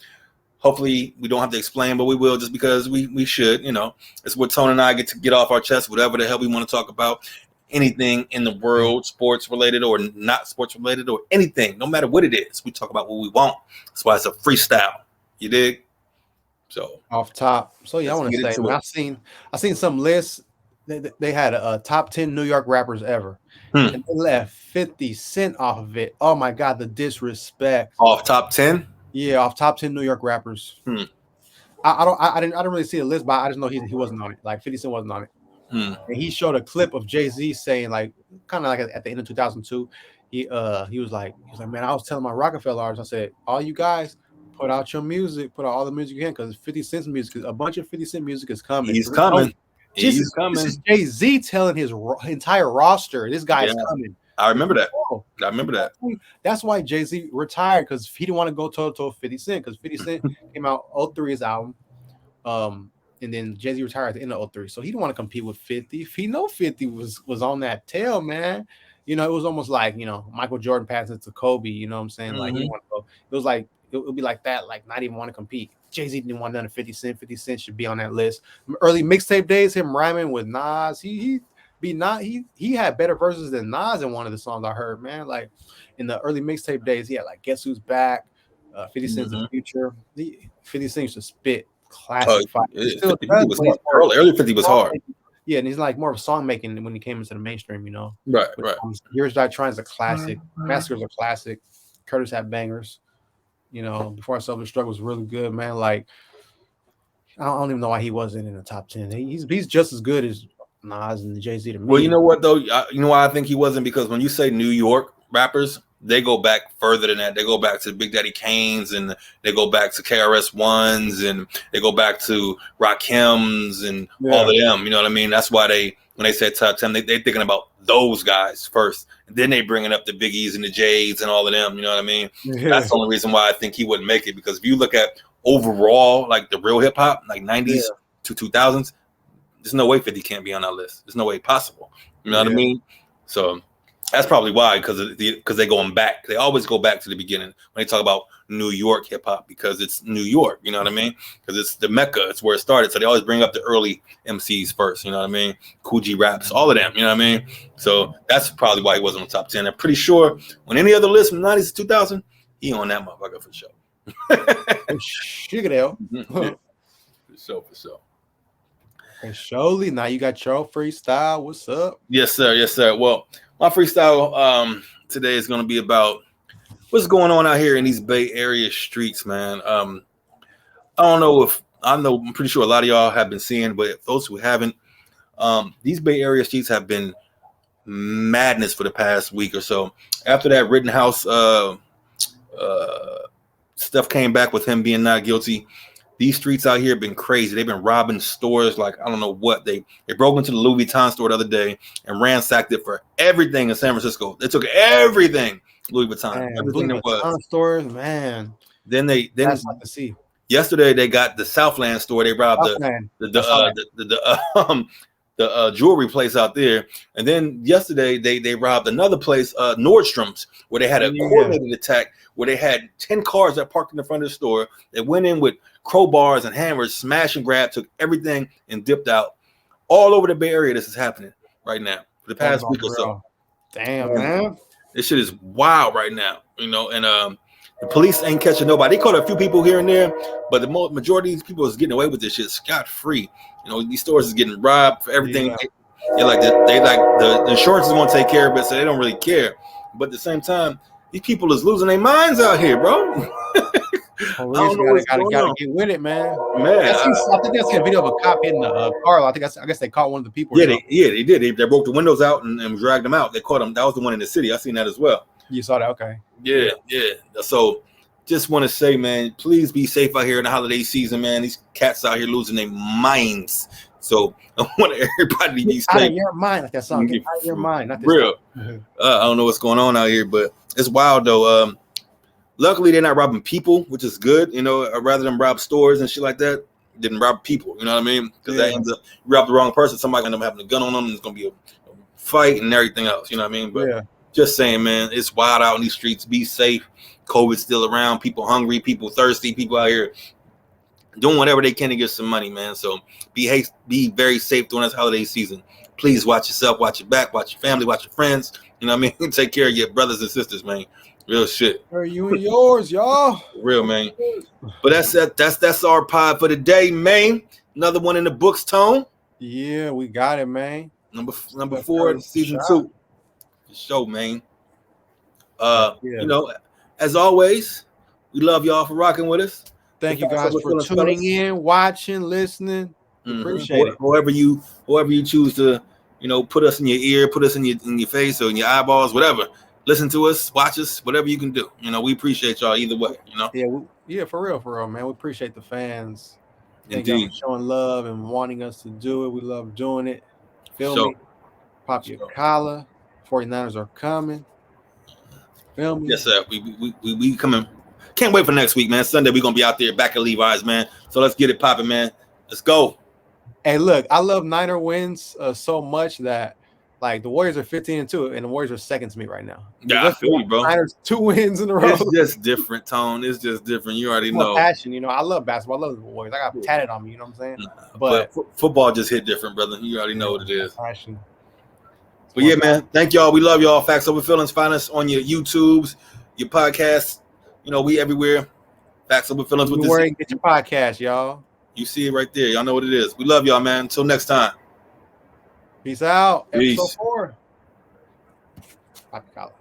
Hopefully we don't have to explain, but we will, just because we should, you know. It's what Tony and I get to get off our chest, whatever the hell we want to talk about. Anything in the world, sports related or not sports related, or anything, no matter what it is, we talk about what we want. That's why it's a freestyle. You dig? So off top. So yeah, I want to say, I seen some lists. They had a top 10 New York rappers ever, and they left 50 Cent off of it. Oh my God, the disrespect. Off top 10? Yeah, off top 10 New York rappers. I didn't really see the list, but I just know he wasn't on it. Like 50 Cent wasn't on it. And he showed a clip of Jay-Z saying, like, kind of like at the end of 2002, he was like, man, I was telling my Rockefeller artists, I said, all you guys put out your music, put out all the music you can, because 50 Cent's music, a bunch of 50 Cent music is coming. He's coming. This is Jay-Z telling his entire roster, this guy is coming. I remember that. That's why Jay-Z retired, because he didn't want to go toe-to-toe 50 Cent, because 50 Cent came out 03 his album. And then Jay-Z retired at the end of 03. So he didn't want to compete with 50. If he know 50 was on that tail, man. You know, it was almost like, you know, Michael Jordan passing to Kobe, you know what I'm saying? Like, he didn't want to go. It was like, it would be like that, like not even want to compete. Jay-Z didn't want none of 50 Cent. 50 Cent should be on that list. Early mixtape days, him rhyming with Nas, he had better verses than Nas in one of the songs I heard, man. Like in the early mixtape days, he had like Guess Who's Back, 50 Cent's The Future. 50 Cent used to spit classic fight. Early 50 was hard. Yeah, and he's like more of a song making when he came into the mainstream, you know. Right. Here's Die Trying's a classic. Massacre's a classic. Curtis had bangers. You know, Before I Self-Destruct was really good, man. Like, I don't even know why he wasn't in the top 10. He's just as good as Nas and Jay-Z to me. Well, you know what though? You know why I think he wasn't? Because when you say New York rappers, they go back further than that. They go back to Big Daddy Kane's, and they go back to KRS-One's, and they go back to Rakim's and all of them. You know what I mean? That's why when they said top 10, they're thinking about those guys first. And then they bringing up the Biggies and the J's and all of them. You know what I mean? Yeah. That's the only reason why I think he wouldn't make it. Because if you look at overall, like the real hip hop, like 90s to 2000s, there's no way 50 can't be on that list. There's no way possible. You know what I mean? So that's probably why, because they're going back. They always go back to the beginning when they talk about New York hip hop, because it's New York. You know what I mean? Because it's the Mecca. It's where it started. So they always bring up the early MCs first. You know what I mean? Cool G Raps, all of them. You know what I mean? So that's probably why he wasn't on the top 10. I'm pretty sure on any other list from the 90s to 2000, he on that motherfucker for sure. For sure. And surely now you got your freestyle. What's up? Yes, sir. Well, my freestyle today is going to be about what's going on out here in these Bay Area streets, man. I'm pretty sure a lot of y'all have been seeing, but those who haven't, these Bay Area streets have been madness for the past week or so. After that Rittenhouse stuff came back with him being not guilty, these streets out here have been crazy. They've been robbing stores like I don't know what. They broke into the Louis Vuitton store the other day and ransacked it for everything in San Francisco. They took everything Louis Vuitton, everything there was. Stores, man. Then that's like to see. Yesterday they got the Southland store. They robbed the jewelry place out there, and then yesterday they robbed another place, Nordstrom's, where they had a coordinated attack where they had 10 cars that parked in the front of the store. They went in with crowbars and hammers, smash and grab, took everything and dipped out. All over the Bay Area, this is happening right now for the past week or so. Damn, man. This shit is wild right now, and the police ain't catching nobody. They caught a few people here and there, but the majority of these people is getting away with this shit scot-free. These stores is getting robbed for everything. Yeah. The insurance is going to take care of it, so they don't really care. But at the same time, these people is losing their minds out here, bro. Police gotta get with it, man. I think I seen a video of a cop hitting a car. I guess they caught one of the people. Yeah, they did. They broke the windows out and dragged them out. They caught them. That was the one in the city. I seen that as well. You saw that? Okay. Yeah. So just want to say, man, please be safe out here in the holiday season, man. These cats out here losing their minds. So I want everybody to be safe. Out of your mind, like that song. Get out of your mind. Not this real. I don't know what's going on out here, but it's wild though. Luckily, they're not robbing people, which is good. Rather than rob stores and shit like that, didn't rob people. You know what I mean? Because that ends up, you rob the wrong person, somebody gonna end up having a gun on them. And it's gonna be a fight and everything else. You know what I mean? But just saying, man, it's wild out in these streets. Be safe. COVID's still around. People hungry. People thirsty. People out here doing whatever they can to get some money, man. So be very safe during this holiday season. Please watch yourself, watch your back, watch your family, watch your friends. You know what I mean? Take care of your brothers and sisters, man. Real shit. Are you and yours, y'all? Real, man. But that's our pod for the day, man. Another one in the books, Tone. Yeah, we got it, man. Number 4, season 2. The show, man. As always, we love y'all for rocking with us. Thank you guys for tuning in, watching, listening. Appreciate it. However you choose to, put us in your ear, put us in your face or in your eyeballs, whatever. Listen to us, watch us, whatever you can do. We appreciate y'all either way. Yeah, for real, man. We appreciate the fans. Indeed. Thank you for showing love and wanting us to do it. We love doing it. Feel me? Pop your collar. 49ers are coming. Feel me? Yes, sir. We coming. Can't wait for next week, man. Sunday we're gonna be out there back at Levi's, man. So let's get it popping, man. Let's go. Hey, look, I love Niner wins so much that. Like the Warriors are 15-2, and the Warriors are second to me right now. Yeah, I feel you, bro. Niners 2 wins in a row. It's just different, Tone. It's just different. You already know. Passion, I love basketball. I love the Warriors. I got tatted on me. You know what I'm saying? But football just hit different, brother. You already know what it is. Passion. But yeah, man. Thank y'all. We love y'all. Facts Over Feelings. Find us on your YouTubes, your podcasts. We everywhere. Facts Over Feelings with this. Get your podcast, y'all. You see it right there. Y'all know what it is. We love y'all, man. Until next time. Peace out. Peace. Ep.4. Pop your collar.